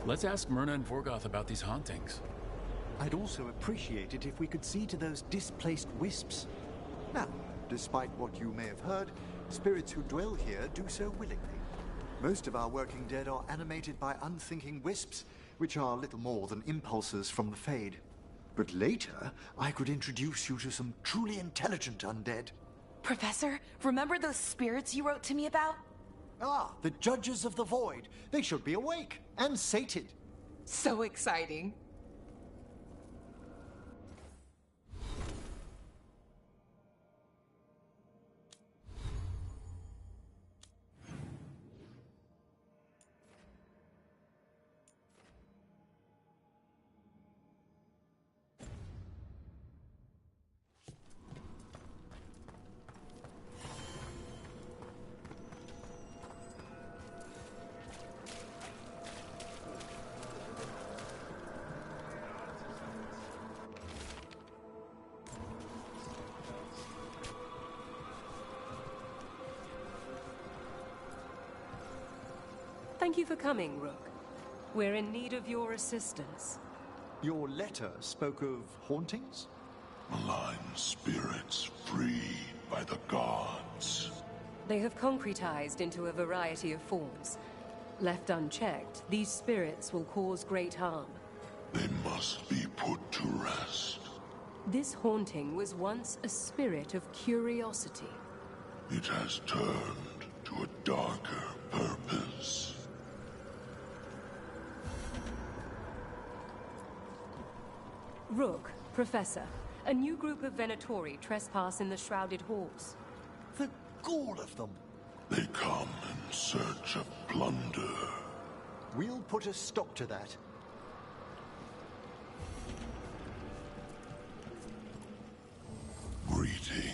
Let's ask Myrna and Vorgoth about these hauntings. I'd also appreciate it if we could see to those displaced wisps. Now, despite what you may have heard, spirits who dwell here do so willingly. Most of our working dead are animated by unthinking wisps, which are little more than impulses from the Fade. But later, I could introduce you to some truly intelligent undead. Professor, remember those spirits you wrote to me about? Ah, the Judges of the Void. They should be awake and sated. So exciting. Thank you for coming, Rook. We're in need of your assistance. Your letter spoke of hauntings? Malign spirits freed by the gods. They have concretized into a variety of forms. Left unchecked, these spirits will cause great harm. They must be put to rest. This haunting was once a spirit of curiosity. It has turned to a darker purpose. Rook, Professor, a new group of Venatori trespass in the Shrouded Halls. The gall of them! They come in search of plunder. We'll put a stop to that. Greetings.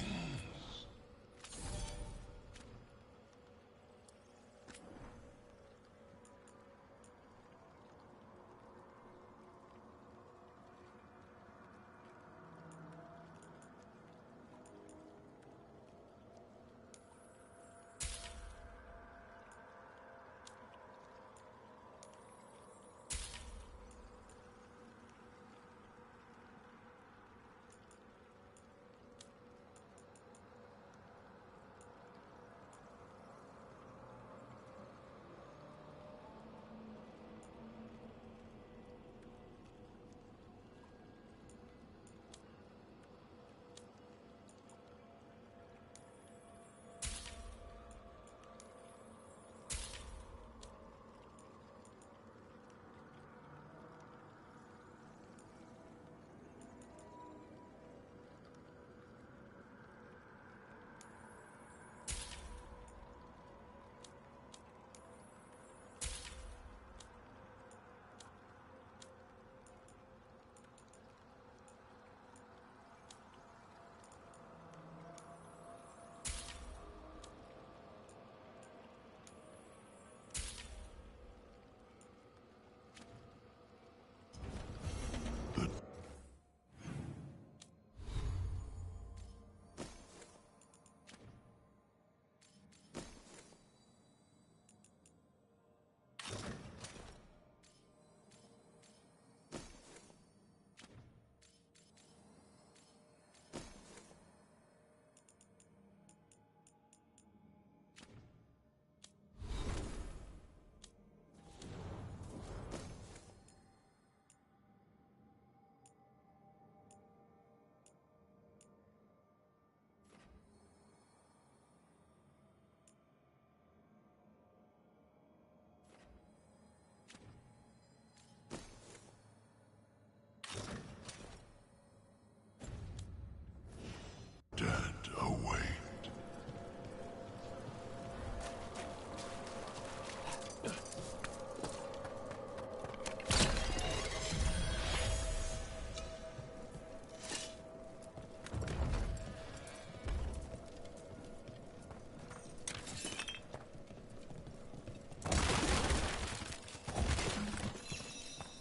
Dead await.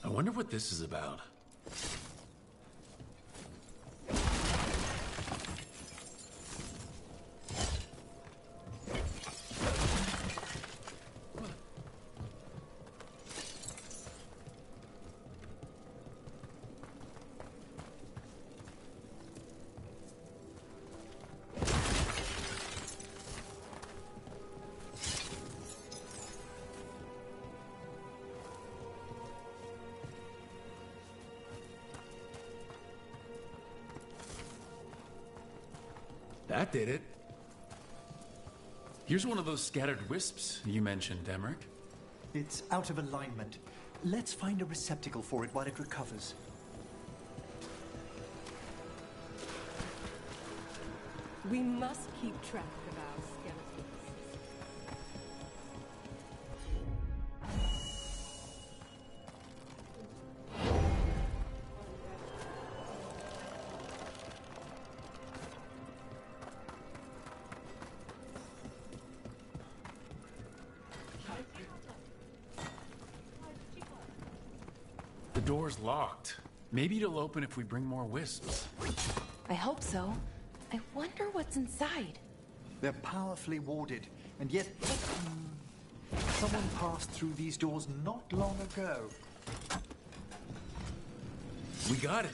I wonder what this is about. That did it. Here's one of those scattered wisps you mentioned, Emmerich. It's out of alignment. Let's find a receptacle for it while it recovers. We must keep track of our skeletons. The door's locked. Maybe it'll open if we bring more wisps. I hope so. I wonder what's inside. They're powerfully warded, and yet someone passed through these doors not long ago. We got it.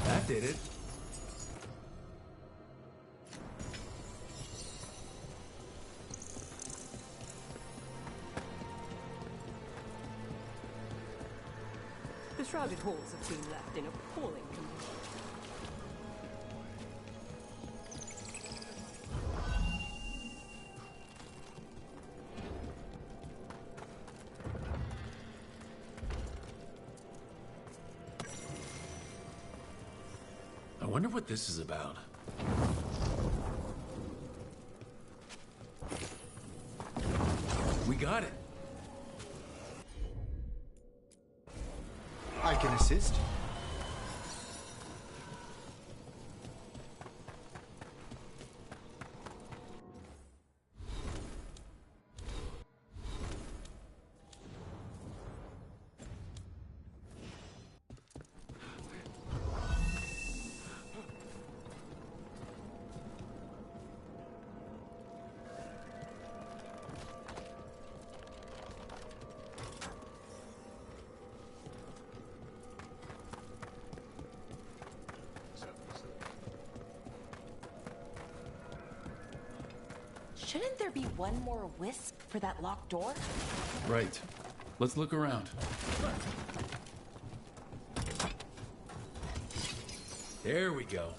That did it. The shrouded halls have been left in appalling condition. I wonder what this is about. We got it. I can assist. Shouldn't there be one more wisp for that locked door? Right. Let's look around. There we go.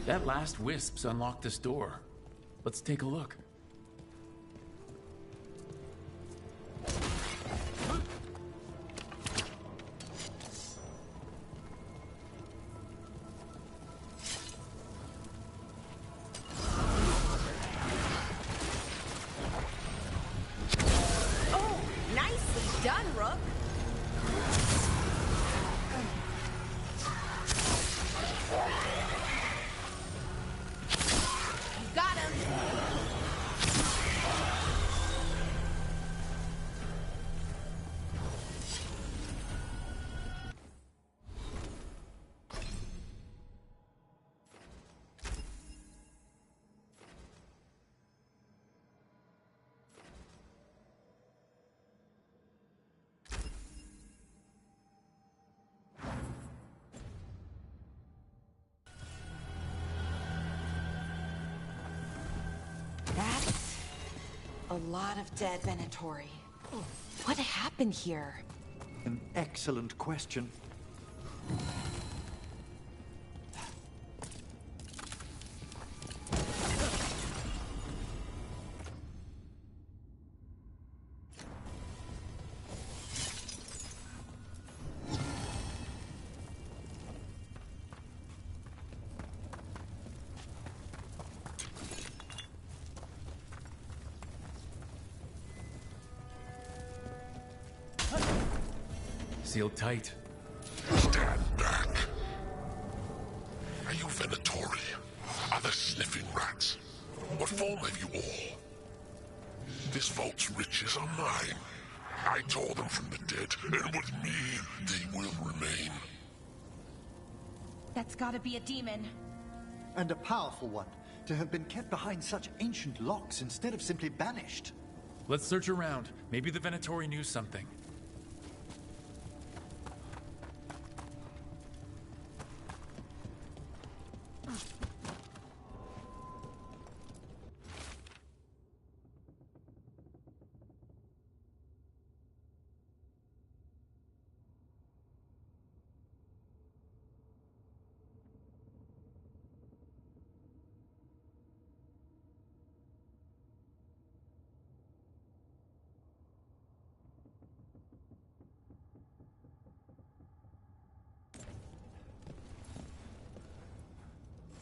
That last wisp's unlocked this door. Let's take a look. Oh, nicely done, Rook. A lot of dead Venatori. What happened here? An excellent question. Sealed tight. Stand back. Are you Venatori? Are there sniffing rats? What form have you all? This vault's riches are mine. I tore them from the dead, and with me, they will remain. That's gotta be a demon. And a powerful one, to have been kept behind such ancient locks instead of simply banished. Let's search around. Maybe the Venatori knew something.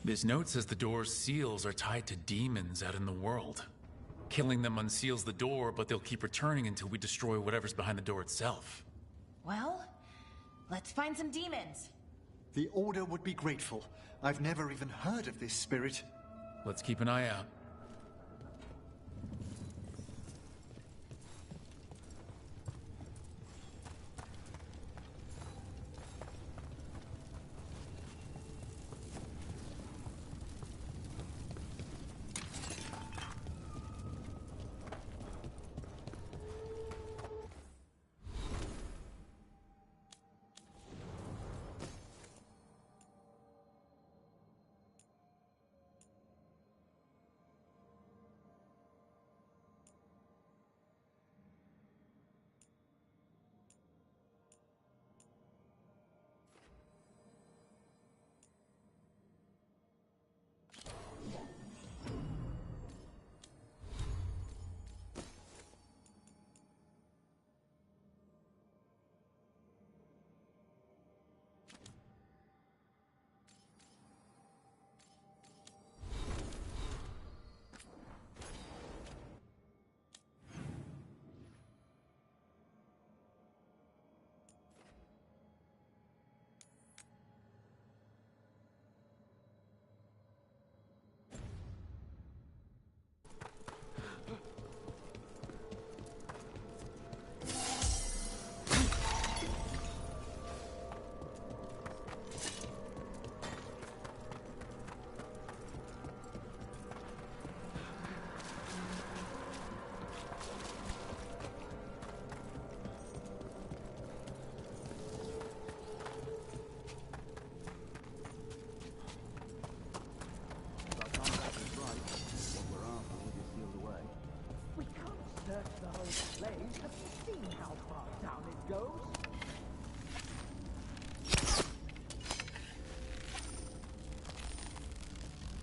This note says the door's seals are tied to demons out in the world. Killing them unseals the door, but they'll keep returning until we destroy whatever's behind the door itself. Well, let's find some demons. The Order would be grateful. I've never even heard of this spirit. Let's keep an eye out.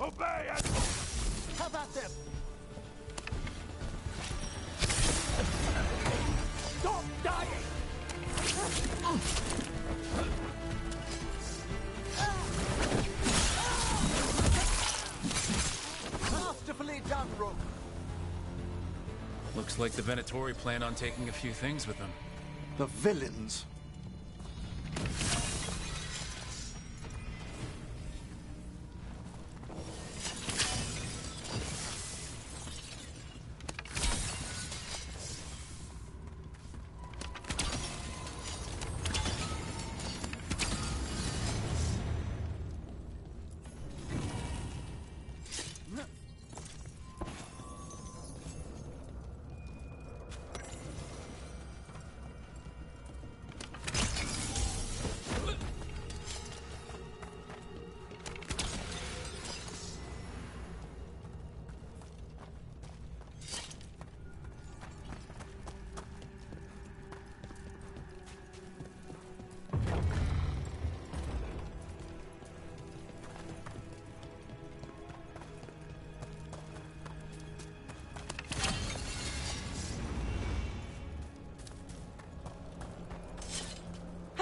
Obey it! Have at them! Stop dying! Masterfully done, Rook. Looks like the Venatori plan on taking a few things with them. The villains.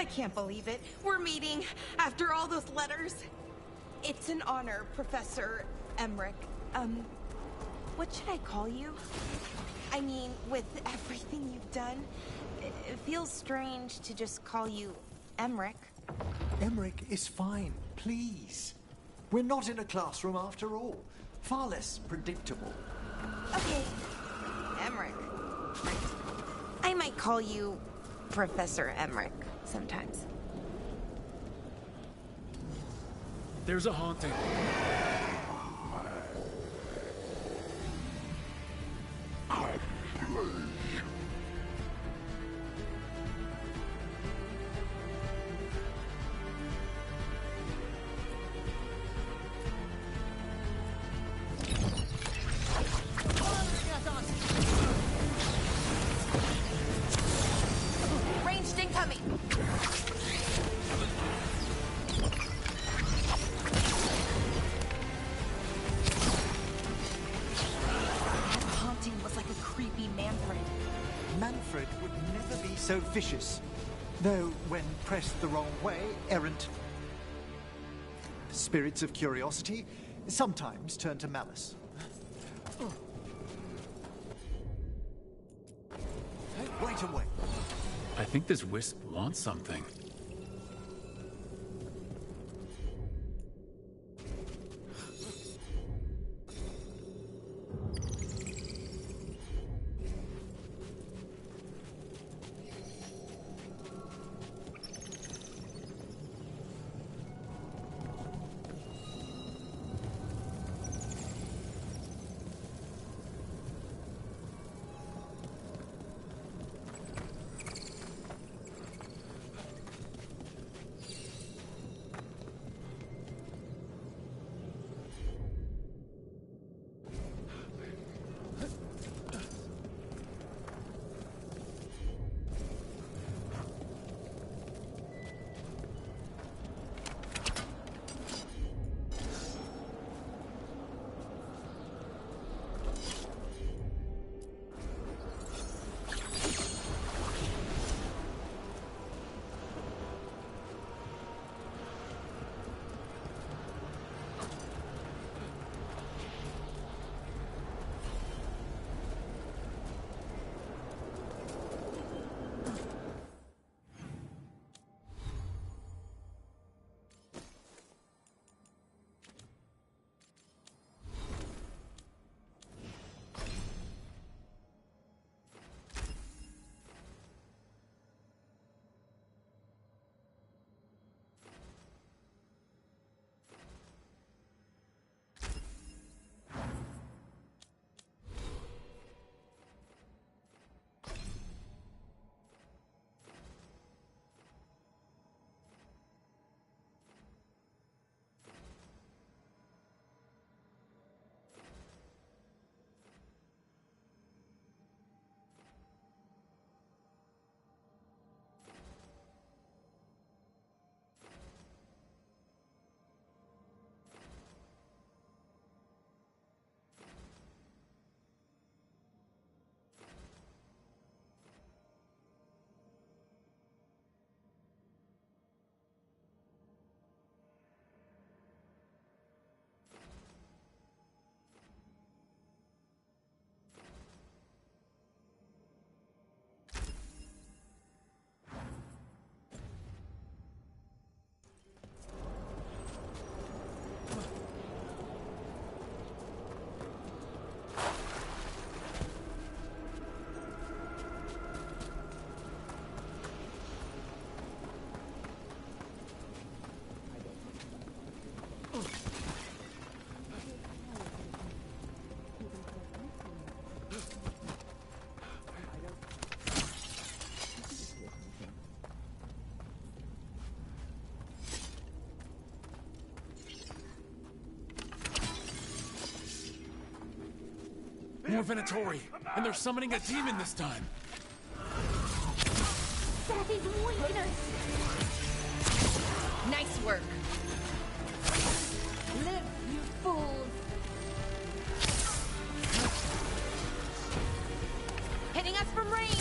can't believe it. We're meeting after all those letters. It's an honor, Professor Emmerich. What should I call you? I mean, with everything you've done, it feels strange to just call you Emmerich. Emmerich is fine, please. We're not in a classroom after all. Far less predictable. Okay, Emmerich. I might call you Professor Emmerich sometimes. There's a haunting. Ranged incoming! Manfred would never be so vicious, though when pressed the wrong way, errant spirits of curiosity sometimes turn to malice. Right away. I think this wisp wants something. More Venatori, and they're summoning a demon this time. That is weakness! Nice work. Live, you fools! Hitting us from range!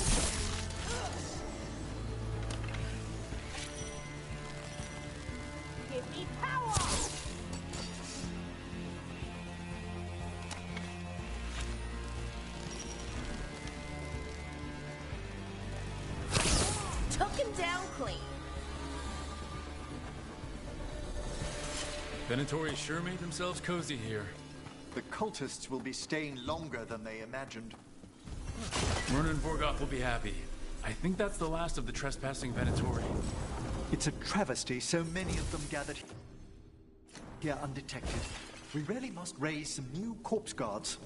down clean. Venatori sure made themselves cozy here. The cultists will be staying longer than they imagined. Myrna and Vorgoth will be happy. I think that's the last of the trespassing Venatori. It's a travesty so many of them gathered here undetected. We really must raise some new corpse guards.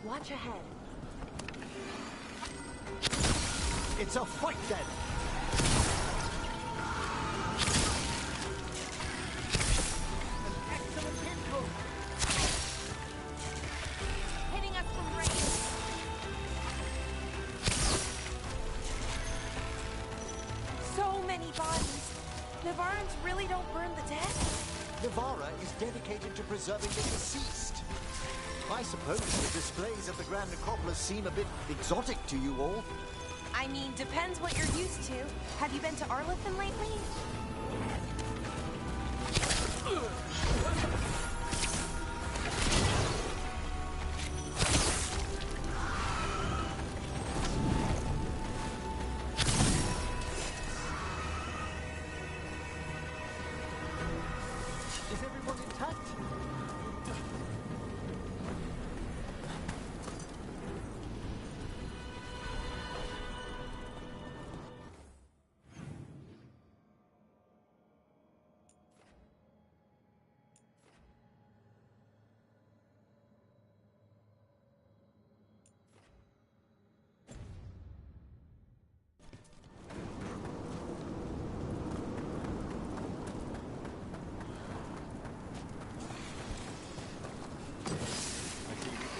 Watch ahead. It's a fight then! An excellent info. Hitting us from range. So many bodies. The Varns really don't burn the dead? Navara is dedicated to preserving the deceased. I suppose the displays of the Grand Necropolis seem a bit exotic to you all. I mean, depends what you're used to. Have you been to Arlithin lately? Is everyone intact?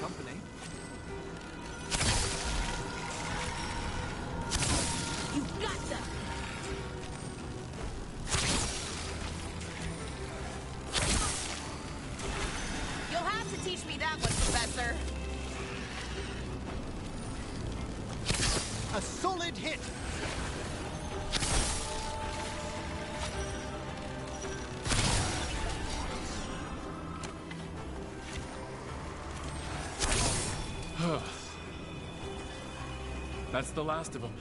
Company. You gotcha! You'll have to teach me that one, Professor. A solid hit! That's the last of them.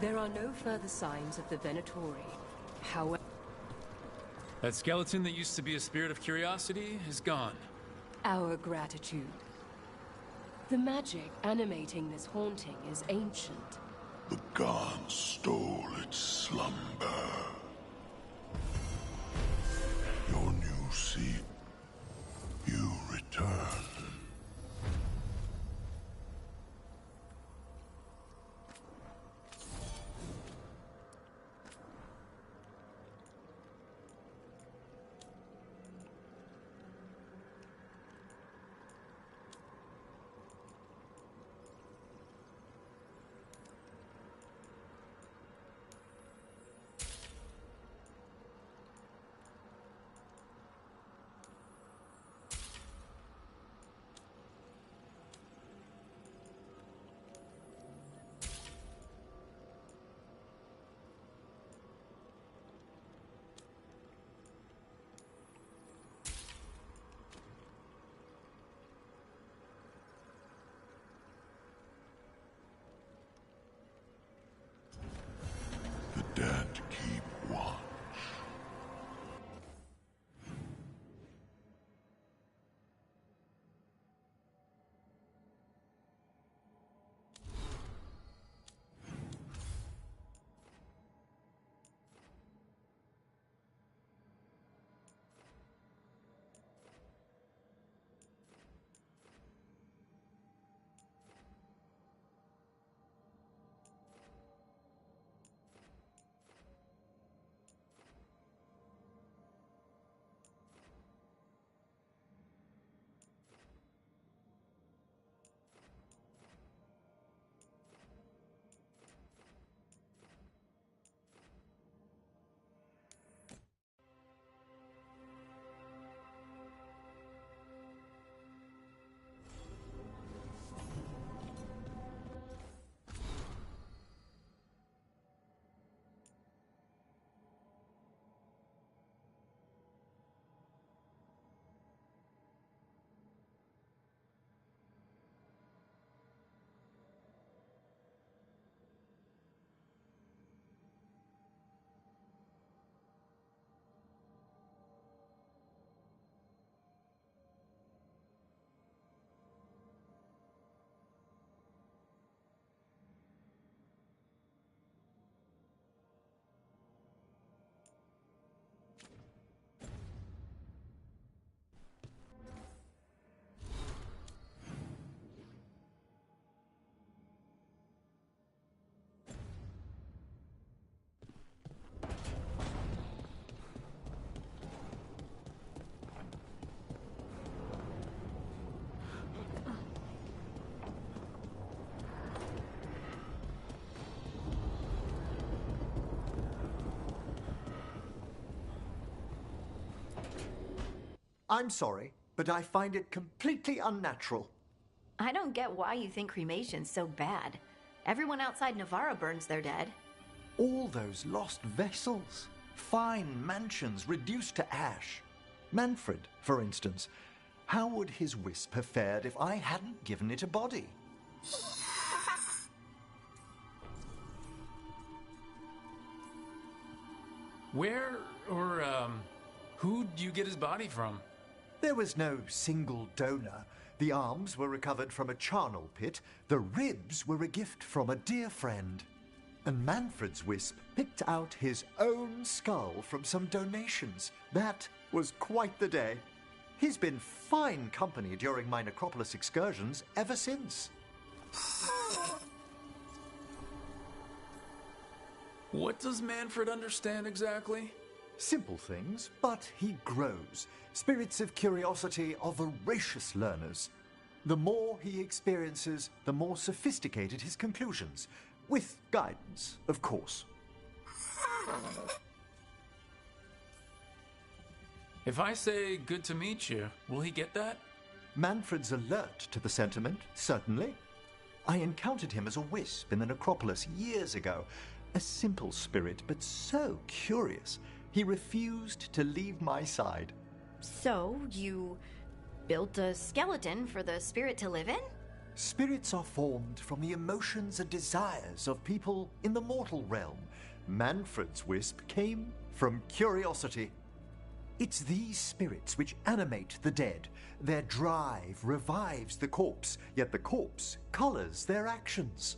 There are no further signs of the Venatori. However, That skeleton that used to be a spirit of curiosity is gone. our gratitude. The magic animating this haunting is ancient. The gods stole its slumber. Your new seat, you return. I'm sorry, but I find it completely unnatural. I don't get why you think cremation's so bad. Everyone outside Navarra burns their dead. All those lost vessels. Fine mansions reduced to ash. Manfred, for instance. How would his wisp have fared if I hadn't given it a body? Where, or, who'd you get his body from? There was no single donor. The arms were recovered from a charnel pit. The ribs were a gift from a dear friend. And Manfred's wisp picked out his own skull from some donations. That was quite the day. He's been fine company during my necropolis excursions ever since. What does Manfred understand exactly? Simple things, but he grows. Spirits of curiosity are voracious learners. The more he experiences, the more sophisticated his conclusions. With guidance, of course. If I say good to meet you, will he get that? Manfred's alert to the sentiment, certainly. I encountered him as a wisp in the necropolis years ago. A simple spirit, but so curious. He refused to leave my side. So, you built a skeleton for the spirit to live in? Spirits are formed from the emotions and desires of people in the mortal realm. Manfred's wisp came from curiosity. It's these spirits which animate the dead. Their drive revives the corpse, yet the corpse colors their actions.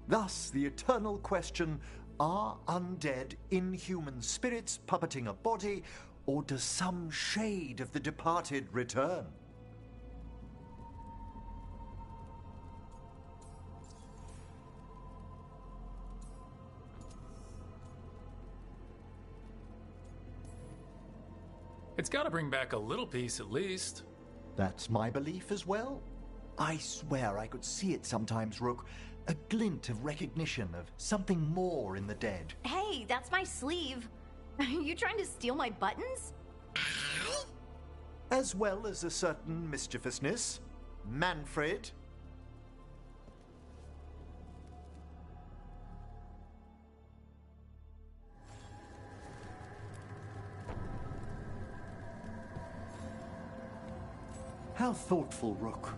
Thus, the eternal question, are undead inhuman spirits puppeting a body, or does some shade of the departed return? It's gotta bring back a little peace at least. That's my belief as well. I swear I could see it sometimes, Rook. A glint of recognition of something more in the dead. Hey, that's my sleeve. Are you trying to steal my buttons? As well as a certain mischievousness. Manfred. How thoughtful, Rook.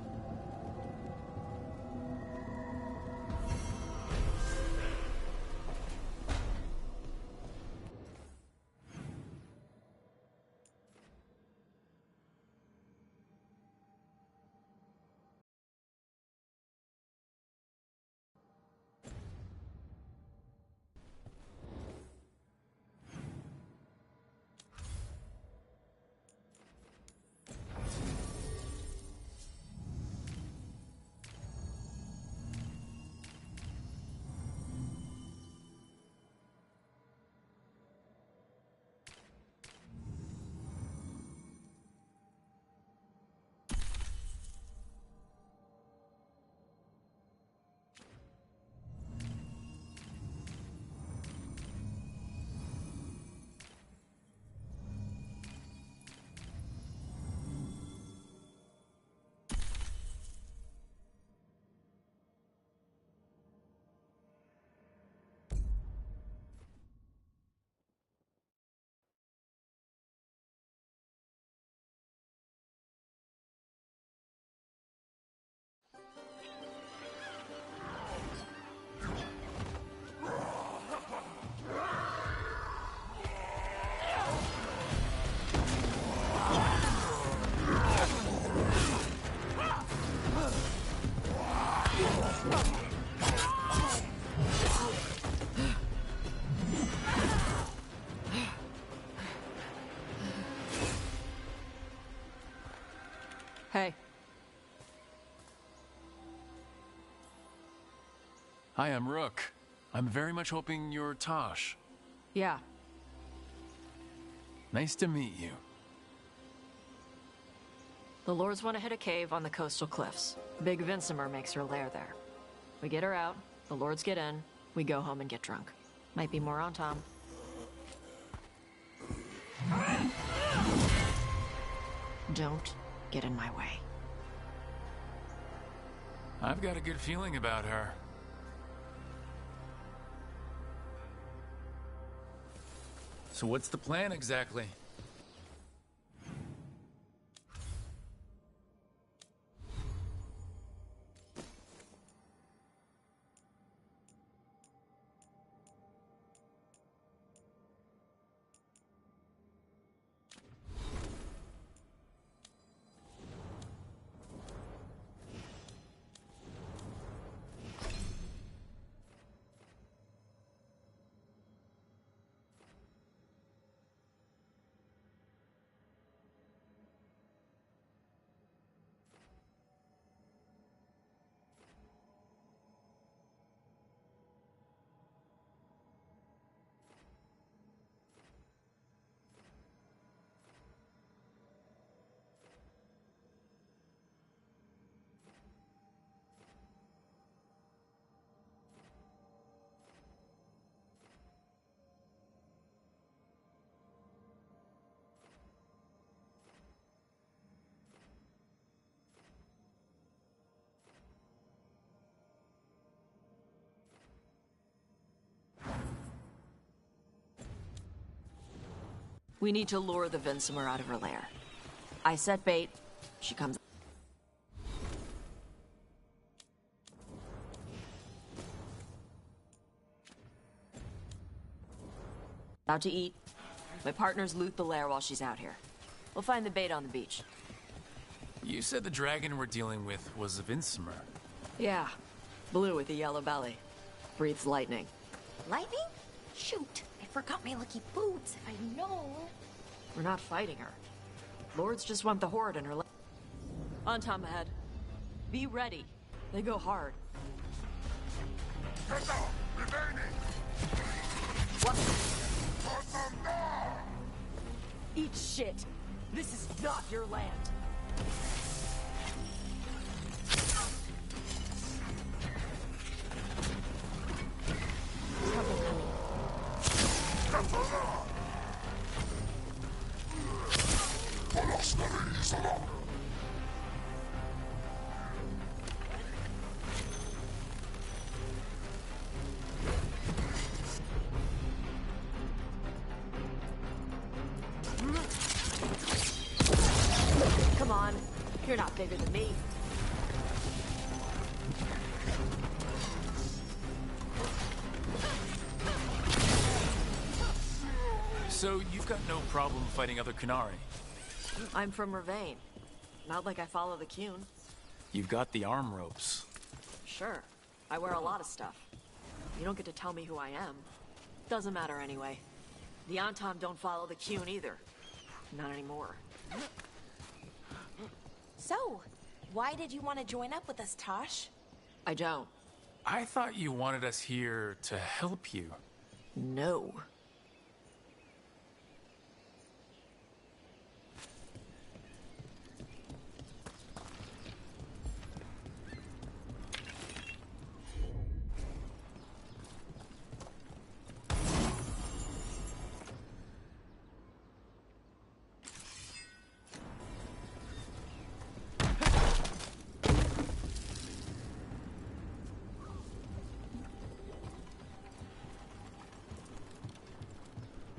Hey. Hi, I'm Rook. I'm very much hoping you're Tosh. Yeah. Nice to meet you. The Lords want to hit a cave on the coastal cliffs. Big Vincimer makes her lair there. We get her out, the Lords get in, we go home and get drunk. Might be more on Tom. Don't get in my way. I've got a good feeling about her. So what's the plan exactly? We need to lure the Vinsimer out of her lair. I set bait. She comes. Out to eat. My partners loot the lair while she's out here. We'll find the bait on the beach. You said the dragon we're dealing with was a Vinsimer. Yeah. Blue with a yellow belly. Breathes lightning. Lightning? Shoot, I forgot my lucky boots. If I'd known. We're not fighting her. Lords just want the horde in her lair. On Tom ahead. Be ready. They go hard. What? Eat shit. This is not your land. Trouble coming. Come on, you're not bigger than me. So you've got no problem fighting other Qunari? I'm from Ravain. Not like I follow the Qun. You've got the arm ropes. Sure, I wear a lot of stuff. You don't get to tell me who I am. Doesn't matter anyway. The Antom don't follow the Qun either. Not anymore. So, why did you want to join up with us, Tosh? I don't. I thought you wanted us here to help you. No.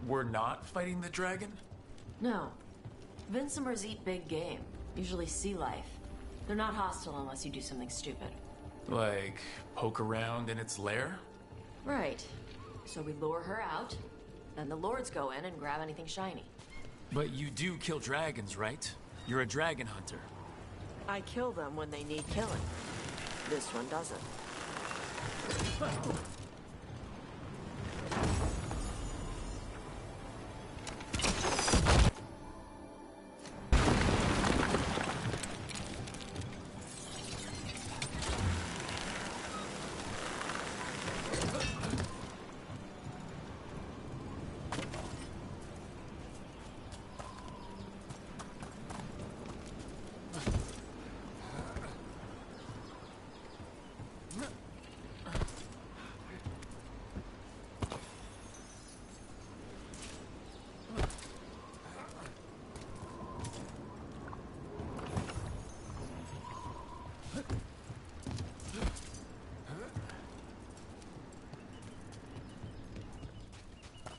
We're not fighting the dragon? No. Vinsimers eat big game, usually sea life. They're not hostile unless you do something stupid. Like, poke around in its lair? Right. So we lure her out, then the lords go in and grab anything shiny. But you do kill dragons, right? You're a dragon hunter. I kill them when they need killing. This one doesn't.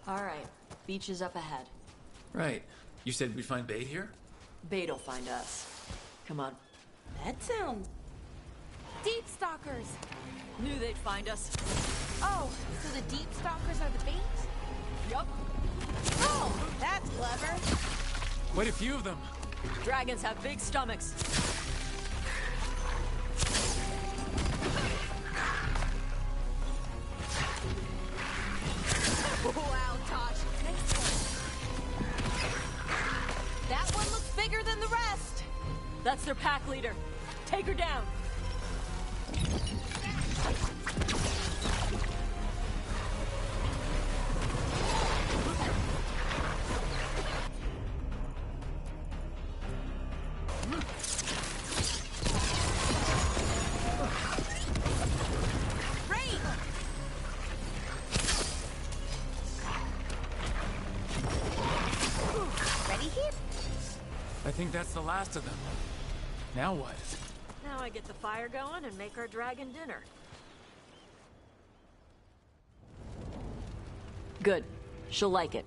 All right, beach is up ahead. Right. You said we'd find bait here? Bait'll find us. Come on. That sounds... Deep stalkers! Knew they'd find us. Oh, so the deep stalkers are the bait? Yup. Oh, that's clever. Quite a few of them. Dragons have big stomachs. Wow, Tosh. Nice one. That one looks bigger than the rest. That's their pack leader. Take her down. I think that's the last of them. Now what? Now I get the fire going and make our dragon dinner. Good. She'll like it.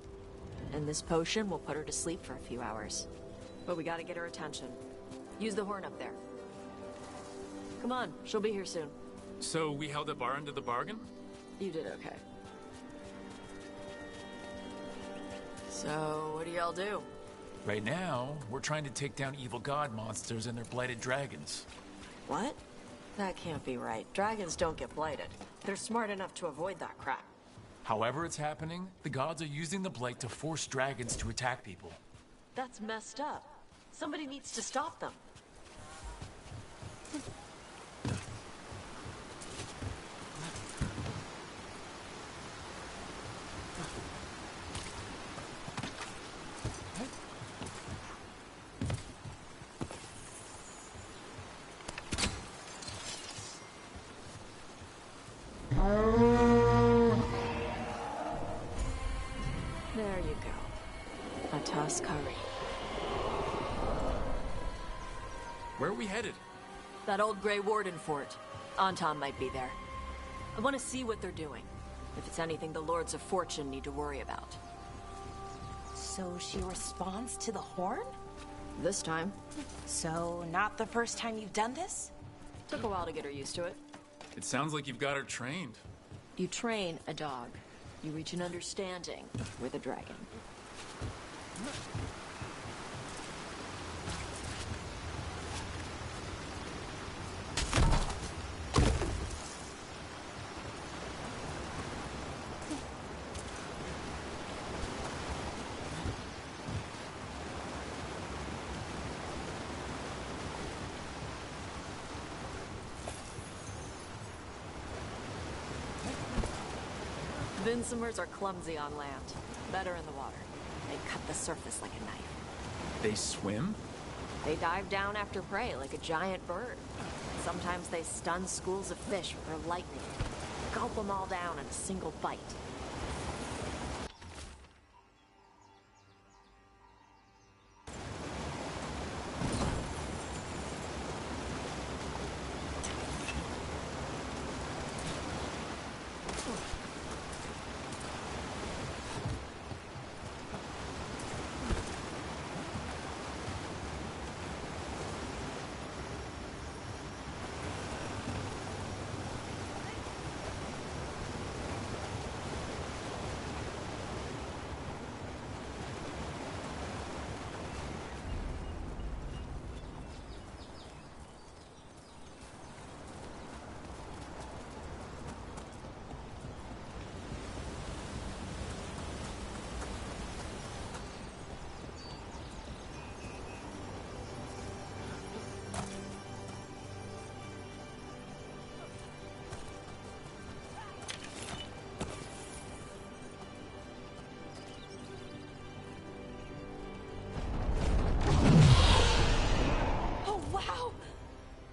And this potion will put her to sleep for a few hours. But we gotta get her attention. Use the horn up there. Come on, she'll be here soon. So we held up our end of the bargain? You did okay. So, what do y'all do? Right now, we're trying to take down evil god monsters and their blighted dragons. What? That can't be right. Dragons don't get blighted. They're smart enough to avoid that crap. However it's happening, the gods are using the blight to force dragons to attack people. That's messed up. Somebody needs to stop them. There you go. A toss curry. Where are we headed? That old Grey Warden fort. Anton might be there. I want to see what they're doing. If it's anything the Lords of Fortune need to worry about. So she responds to the horn? This time. So not the first time you've done this? Took a while to get her used to it. It sounds like you've got her trained. You train a dog. You reach an understanding with a dragon. Vincimers are clumsy on land, better in the water. They cut the surface like a knife. They swim? They dive down after prey like a giant bird. Sometimes they stun schools of fish with their lightning. Gulp them all down in a single bite.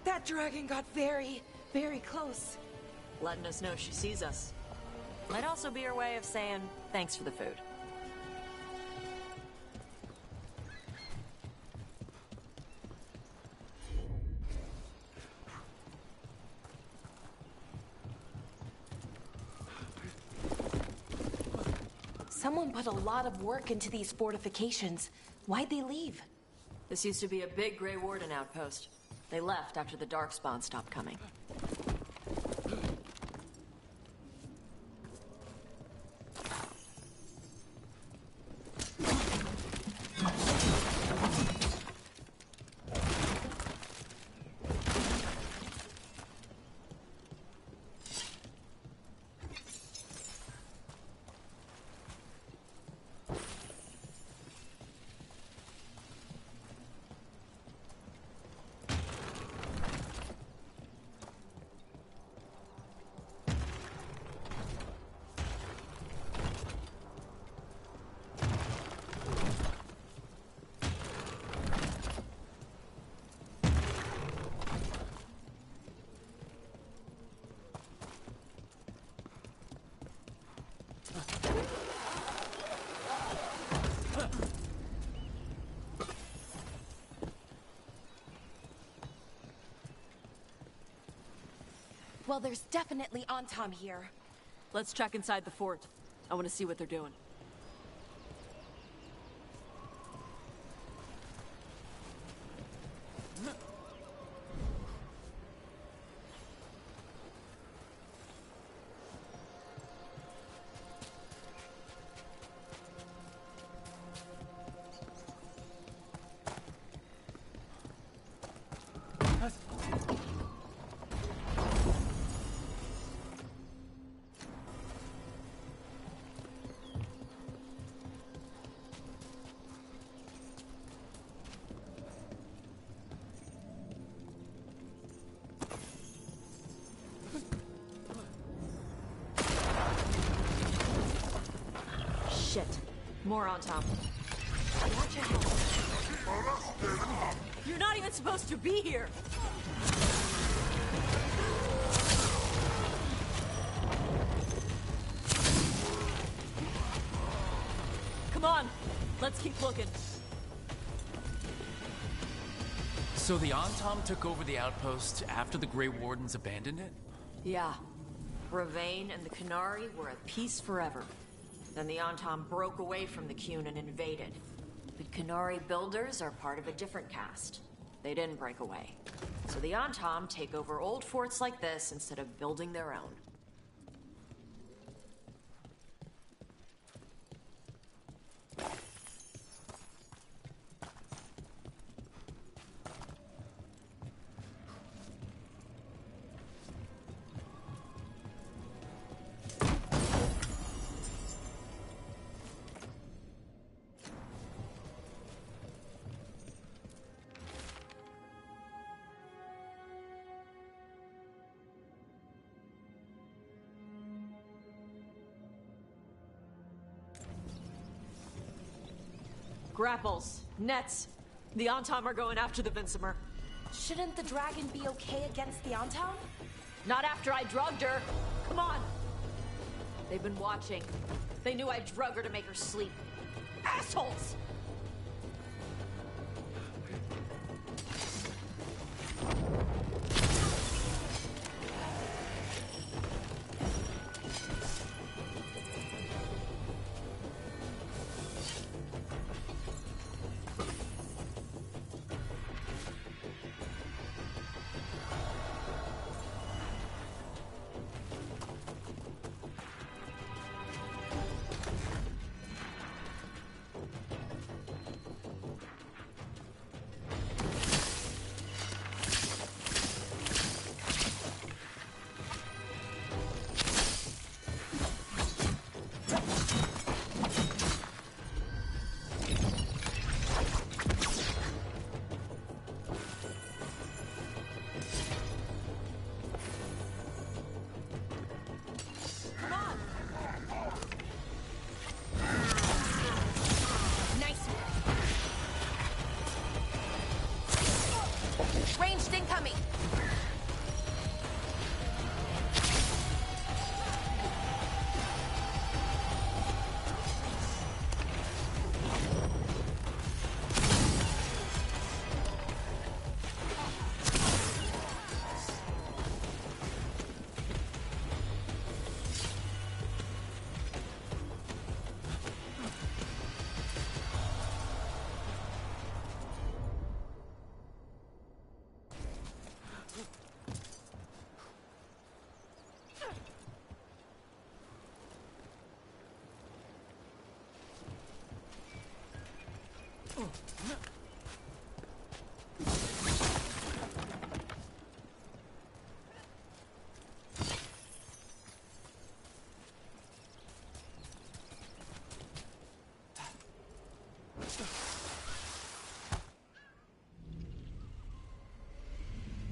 That dragon got very, very close. Letting us know she sees us. Might also be her way of saying thanks for the food. Someone put a lot of work into these fortifications. Why'd they leave? This used to be a big Grey Warden outpost. They left after the Darkspawn stopped coming. Well, there's definitely Antam here. Let's check inside the fort. I want to see what they're doing. Shit. More on top. Watch your head. You're not even supposed to be here! Come on! Let's keep looking. So the Antam took over the outpost after the Grey Wardens abandoned it? Yeah. Ravain and the Qunari were at peace forever. Then the Antam broke away from the Qun and invaded. But Qunari builders are part of a different caste. They didn't break away. So the Antam take over old forts like this instead of building their own. Grapples, nets. The Antam are going after the Vinsimer. Shouldn't the dragon be okay against the Antam? Not after I drugged her. Come on. They've been watching. They knew I drug her to make her sleep. Assholes!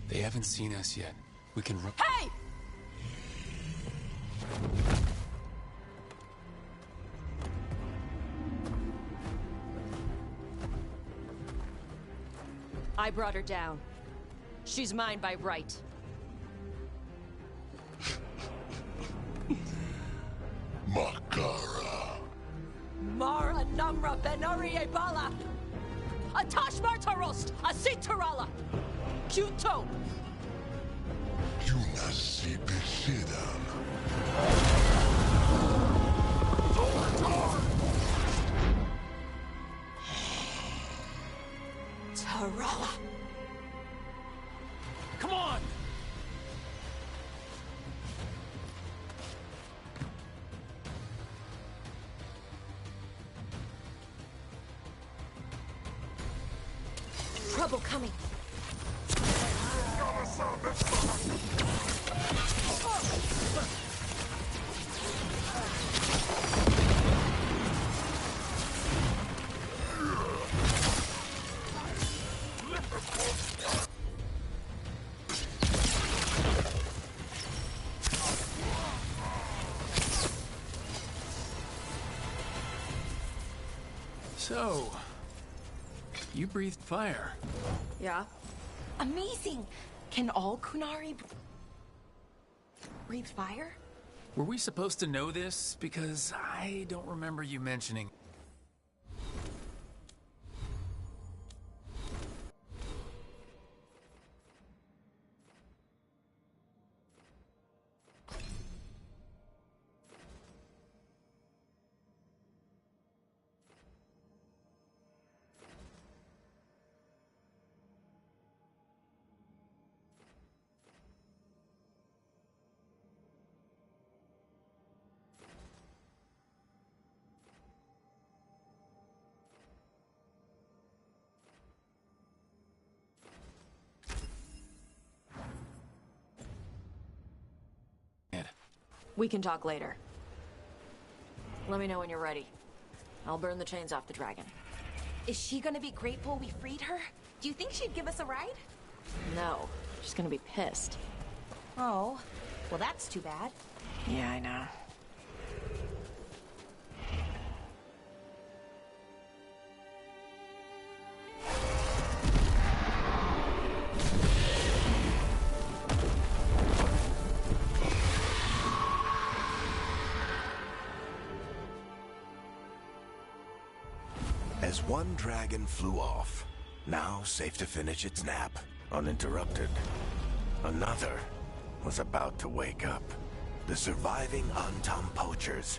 They haven't seen us yet. We can run. Hey! I brought her down. She's mine by right. Makara. Mara Namra Benari Ebala! Atash Martarost! Asitarala! Kyuto! Yunasi Bishidan. Tarala! Come on! Trouble coming. So, you breathed fire. Yeah? Amazing! Can all Kunari breathe fire? Were we supposed to know this? Because I don't remember you mentioning. We can talk later. Let me know when you're ready. I'll burn the chains off the dragon. Is she gonna be grateful we freed her? Do you think she'd give us a ride? No, she's gonna be pissed. Oh, well that's too bad. Yeah, I know. As one dragon flew off, now safe to finish its nap, uninterrupted, another was about to wake up. The surviving Antam poachers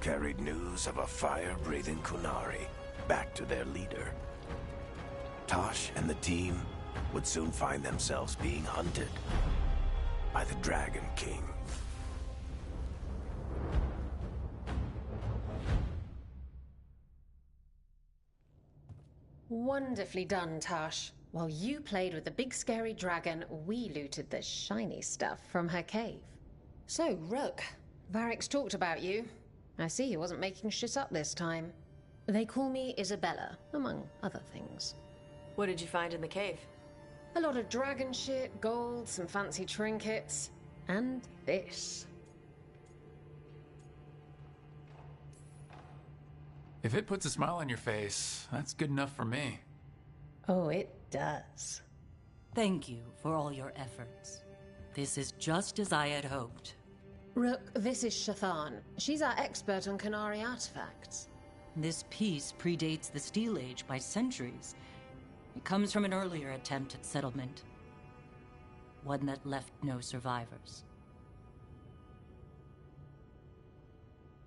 carried news of a fire-breathing Kunari back to their leader. Tosh and the team would soon find themselves being hunted by the Dragon King. Wonderfully done, Tash. While you played with the big scary dragon, we looted the shiny stuff from her cave. So, Rook, Varric's talked about you. I see he wasn't making shit up this time. They call me Isabella, among other things. What did you find in the cave? A lot of dragon shit, gold, some fancy trinkets, and this. If it puts a smile on your face, that's good enough for me. Oh, it does. Thank you for all your efforts. This is just as I had hoped. Rook, this is Shathan. She's our expert on Kunari artifacts. This piece predates the Steel Age by centuries. It comes from an earlier attempt at settlement. One that left no survivors.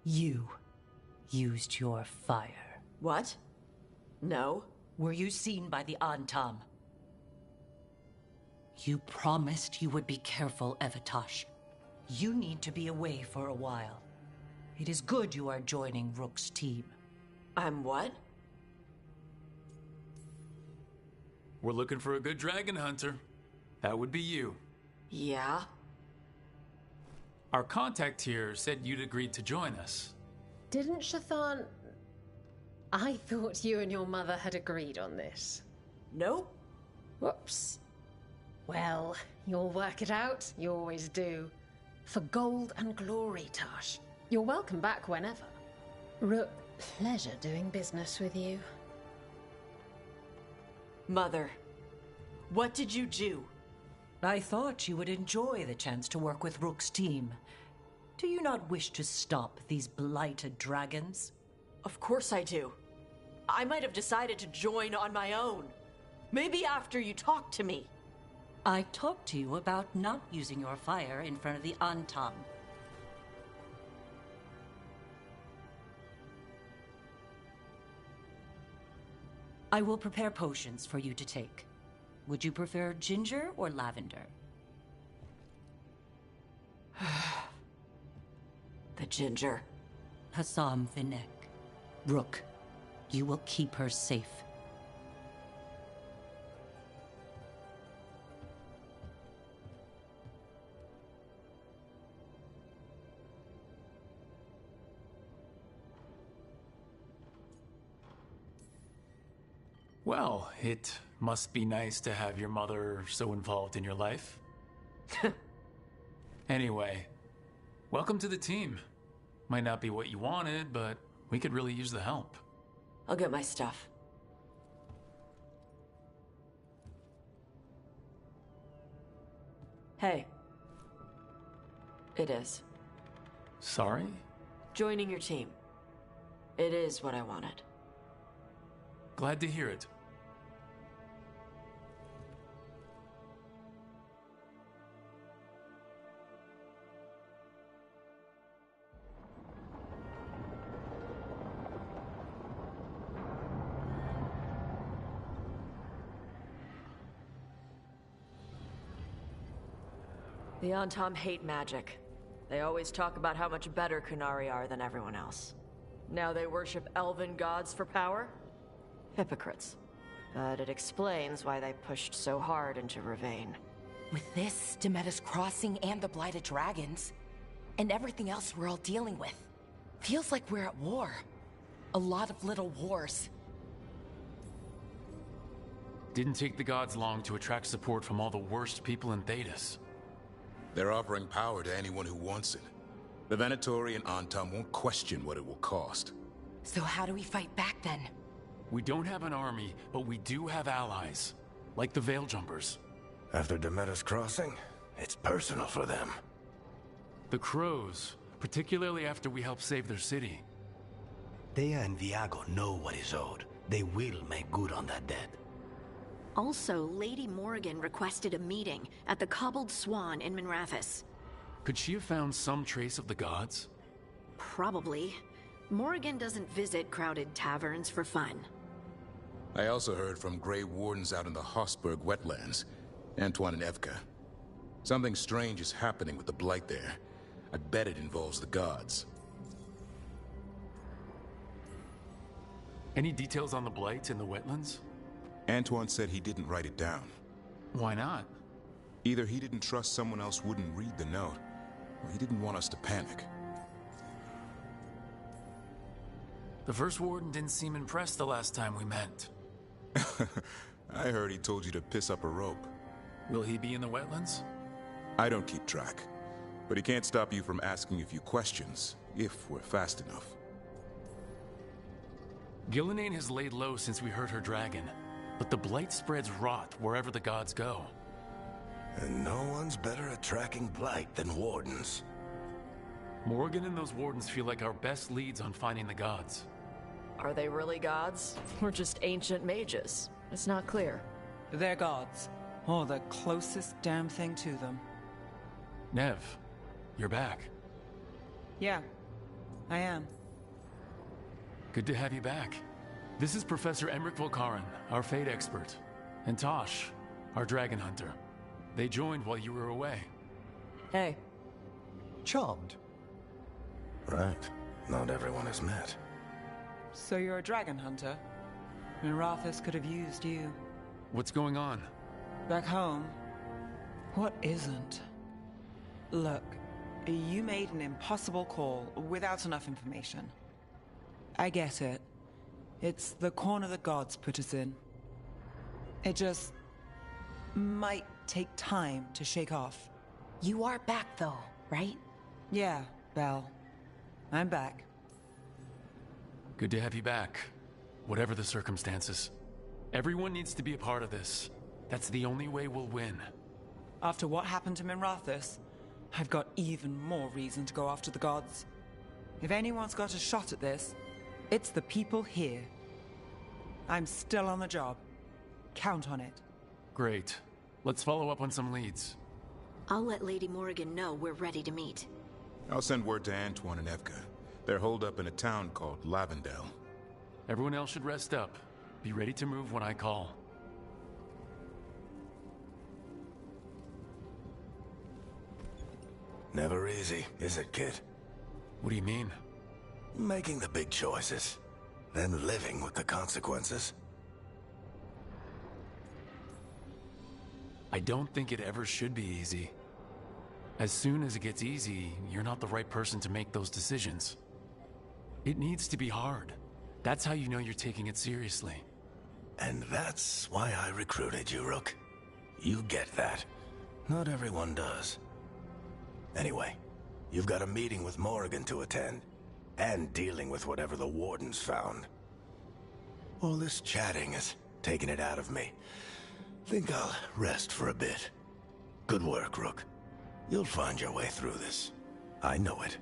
You used your fire. What? No. Were you seen by the Antam? You promised you would be careful, Evatosh. You need to be away for a while. It is good you are joining Rook's team. I'm what? we're looking for a good dragon hunter. That would be you. Yeah? Our contact here said you'd agreed to join us. Didn't Shathan... I thought you and your mother had agreed on this. Nope. Whoops. Well, you'll work it out. You always do. For gold and glory, Tosh. You're welcome back whenever. Rook, pleasure doing business with you. Mother, what did you do? I thought you would enjoy the chance to work with Rook's team. Do you not wish to stop these blighted dragons? Of course I do. I might have decided to join on my own. Maybe after you talked to me. I talked to you about not using your fire in front of the Antam. I will prepare potions for you to take. Would you prefer ginger or lavender? The ginger. Hassam Vinek. Rook, you will keep her safe. Well, it must be nice to have your mother so involved in your life. Anyway, welcome to the team. Might not be what you wanted, but we could really use the help. I'll get my stuff. Hey. It is. Sorry? Joining your team. It is what I wanted. Glad to hear it. The Antam hate magic. They always talk about how much better Kunari are than everyone else. Now they worship elven gods for power? Hypocrites. But it explains why they pushed so hard into Ravane. With this, Demeter's Crossing and the Blighted Dragons, and everything else we're all dealing with, feels like we're at war. A lot of little wars. Didn't take the gods long to attract support from all the worst people in Thedas. They're offering power to anyone who wants it. The Venatori and Antam won't question what it will cost. So how do we fight back then? We don't have an army, but we do have allies. Like the Veil Jumpers. After Demeter's Crossing, it's personal for them. The Crows, particularly after we helped save their city. Thea and Viago know what is owed. They will make good on that debt. Also, Lady Morrigan requested a meeting at the Cobbled Swan in Minrathous. Could she have found some trace of the gods? Probably. Morrigan doesn't visit crowded taverns for fun. I also heard from Grey Wardens out in the Hossberg wetlands, Antoine and Evka. Something strange is happening with the Blight there. I bet it involves the gods. Any details on the Blight in the wetlands? Antoine said he didn't write it down. Why not? Either he didn't trust someone else wouldn't read the note, or he didn't want us to panic. The First Warden didn't seem impressed the last time we met. I heard he told you to piss up a rope. Will he be in the wetlands? I don't keep track, but he can't stop you from asking a few questions, if we're fast enough. Gillenane has laid low since we heard her dragon, but the Blight spreads rot wherever the gods go. And no one's better at tracking Blight than Wardens. Morgan and those Wardens feel like our best leads on finding the gods. Are they really gods? Or just ancient mages? It's not clear. They're gods. Or the closest damn thing to them. Nev, you're back. Yeah, I am. Good to have you back. This is Professor Emmerich Volkaren, our Fate expert, and Tosh, our dragon hunter. They joined while you were away. Hey. Charmed. Right. Not everyone is met. So you're a dragon hunter? Minrathous could have used you. What's going on? Back home, what isn't? Look, you made an impossible call without enough information. I get it. It's the corner the gods put us in. It just might take time to shake off. You are back, though, right? Yeah, Belle. I'm back. Good to have you back, whatever the circumstances. Everyone needs to be a part of this. That's the only way we'll win. After what happened to Minrathous, I've got even more reason to go after the gods. If anyone's got a shot at this, it's the people here. I'm still on the job. Count on it. Great. Let's follow up on some leads. I'll let Lady Morrigan know we're ready to meet. I'll send word to Antoine and Evka. They're holed up in a town called Lavendel. Everyone else should rest up. Be ready to move when I call. Never easy, is it, kid? What do you mean? Making the big choices, then living with the consequences. I don't think it ever should be easy. As soon as it gets easy, you're not the right person to make those decisions. It needs to be hard. That's how you know you're taking it seriously. And that's why I recruited you, Rook. You get that. Not everyone does. Anyway, you've got a meeting with Morrigan to attend, and dealing with whatever the Wardens found. All this chatting is taking it out of me. Think I'll rest for a bit. Good work, Rook. You'll find your way through this. I know it.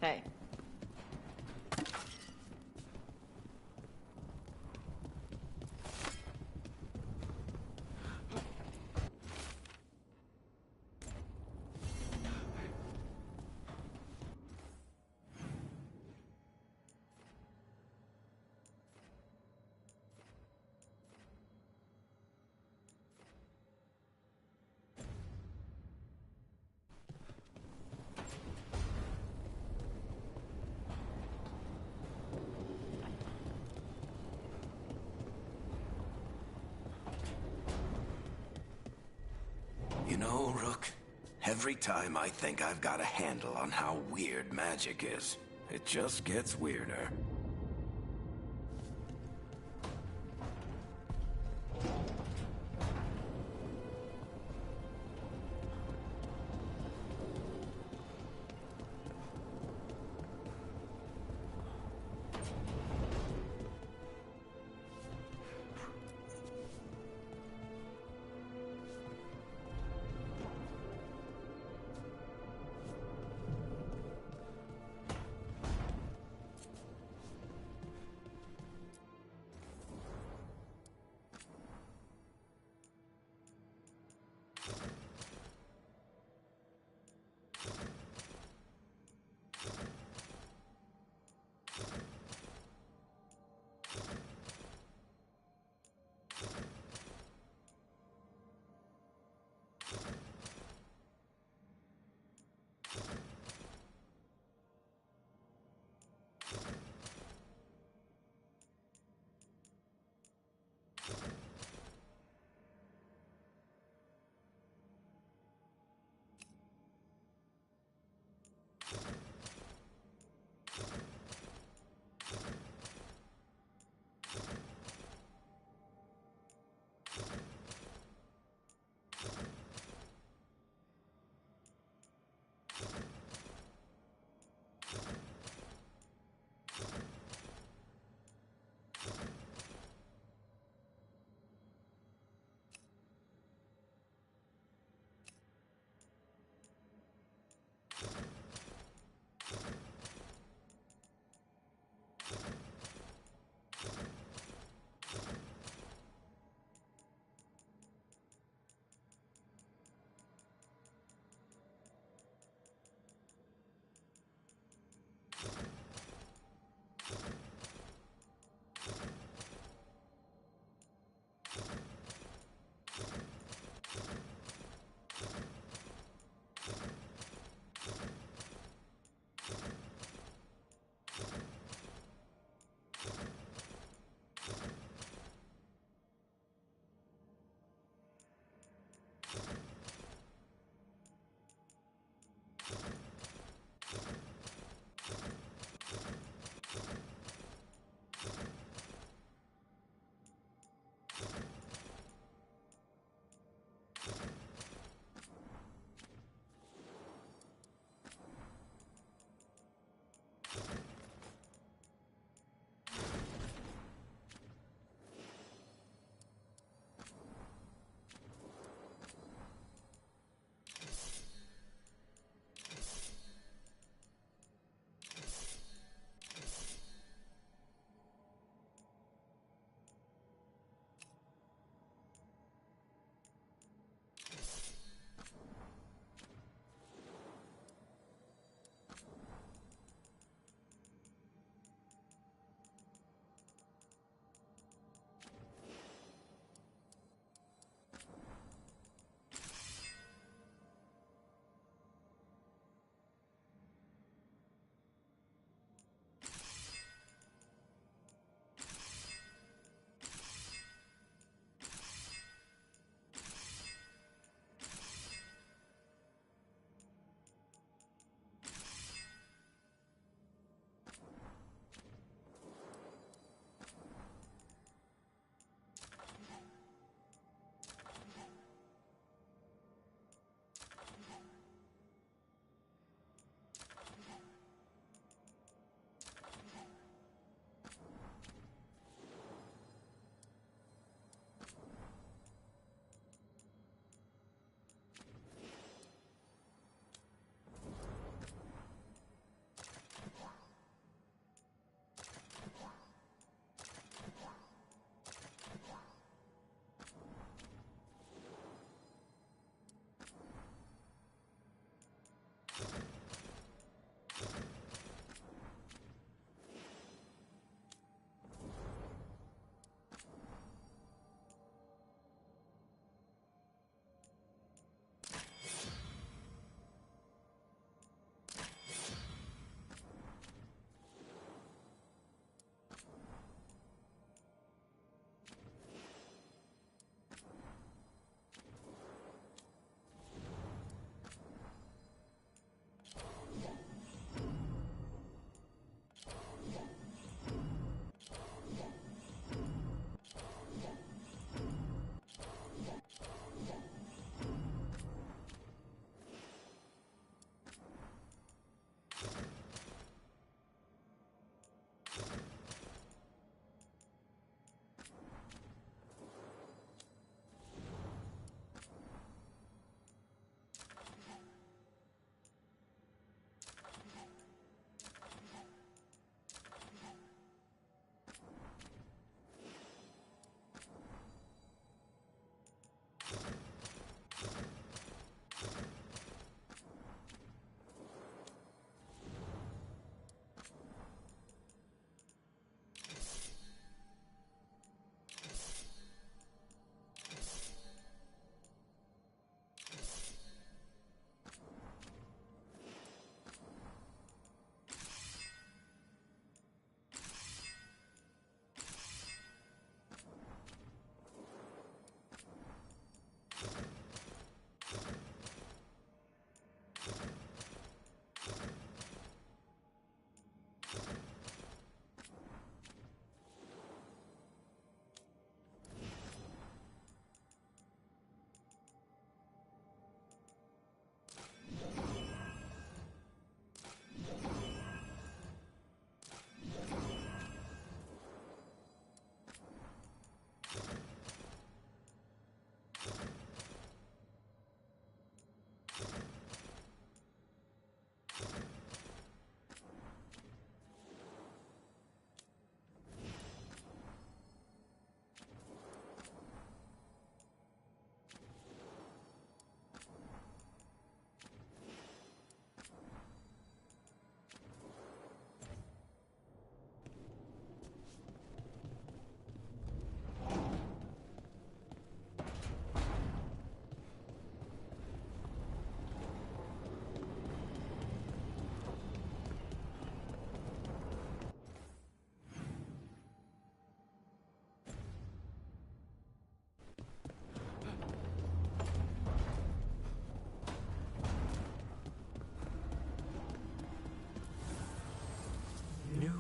Hey. You know, Rook, every time I think I've got a handle on how weird magic is, it just gets weirder.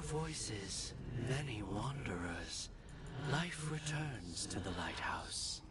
voices, many wanderers. Life returns to the lighthouse.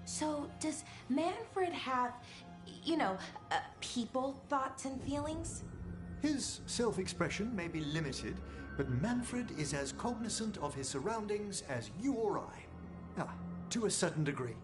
So, does Manfred have, people, thoughts, and feelings? His self-expression may be limited, but Manfred is as cognizant of his surroundings as you or I. To a certain degree.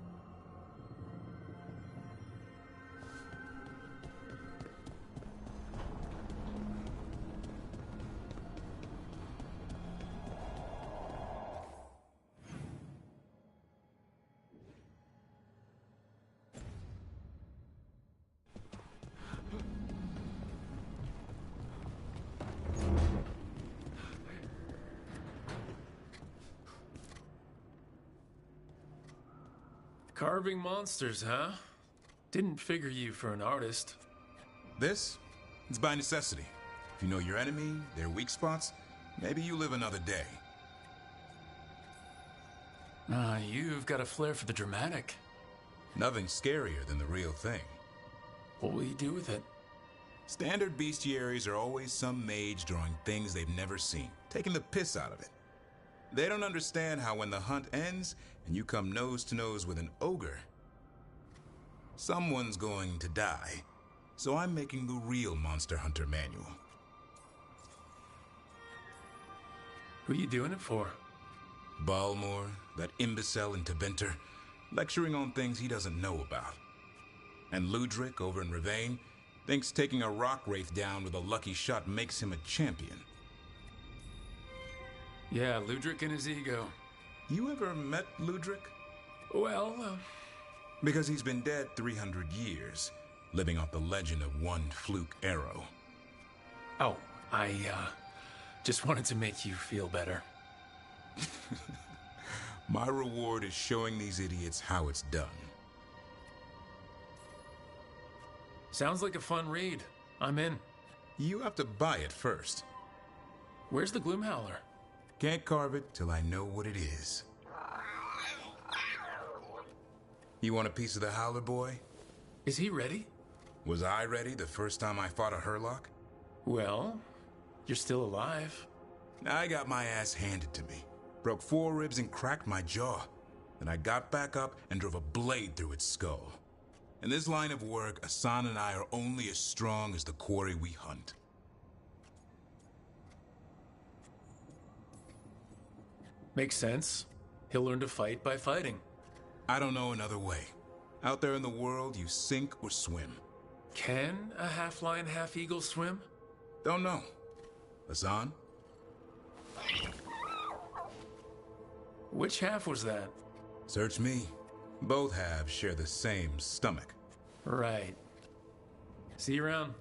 Carving monsters, huh? Didn't figure you for an artist. This? It's by necessity. If you know your enemy, their weak spots, maybe you live another day. You've got a flair for the dramatic. Nothing scarier than the real thing. What will you do with it? Standard bestiaries are always some mage drawing things they've never seen, taking the piss out of it. They don't understand how when the hunt ends and you come nose to nose with an ogre, someone's going to die. So I'm making the real Monster Hunter manual. Who you doing it for? Balmor, that imbecile in Tebinter, lecturing on things he doesn't know about. And Ludric over in Ravain thinks taking a rock wraith down with a lucky shot makes him a champion. Yeah, Ludric and his ego. You ever met Ludric? Well, Because he's been dead 300 years, living off the legend of one fluke arrow. Oh, I just wanted to make you feel better. My reward is showing these idiots how it's done. Sounds like a fun read. I'm in. You have to buy it first. Where's the Gloomhowler? Can't carve it till I know what it is. You want a piece of the Howler boy? Is he ready? Was I ready the first time I fought a Hurlock? Well, you're still alive. I got my ass handed to me. Broke 4 ribs and cracked my jaw. Then I got back up and drove a blade through its skull. In this line of work, Asan and I are only as strong as the quarry we hunt. Makes sense. He'll learn to fight by fighting. I don't know another way. Out there in the world, you sink or swim. Can a half-lion, half-eagle swim? Don't know. Asan? Which half was that? Search me. Both halves share the same stomach. Right. See you around.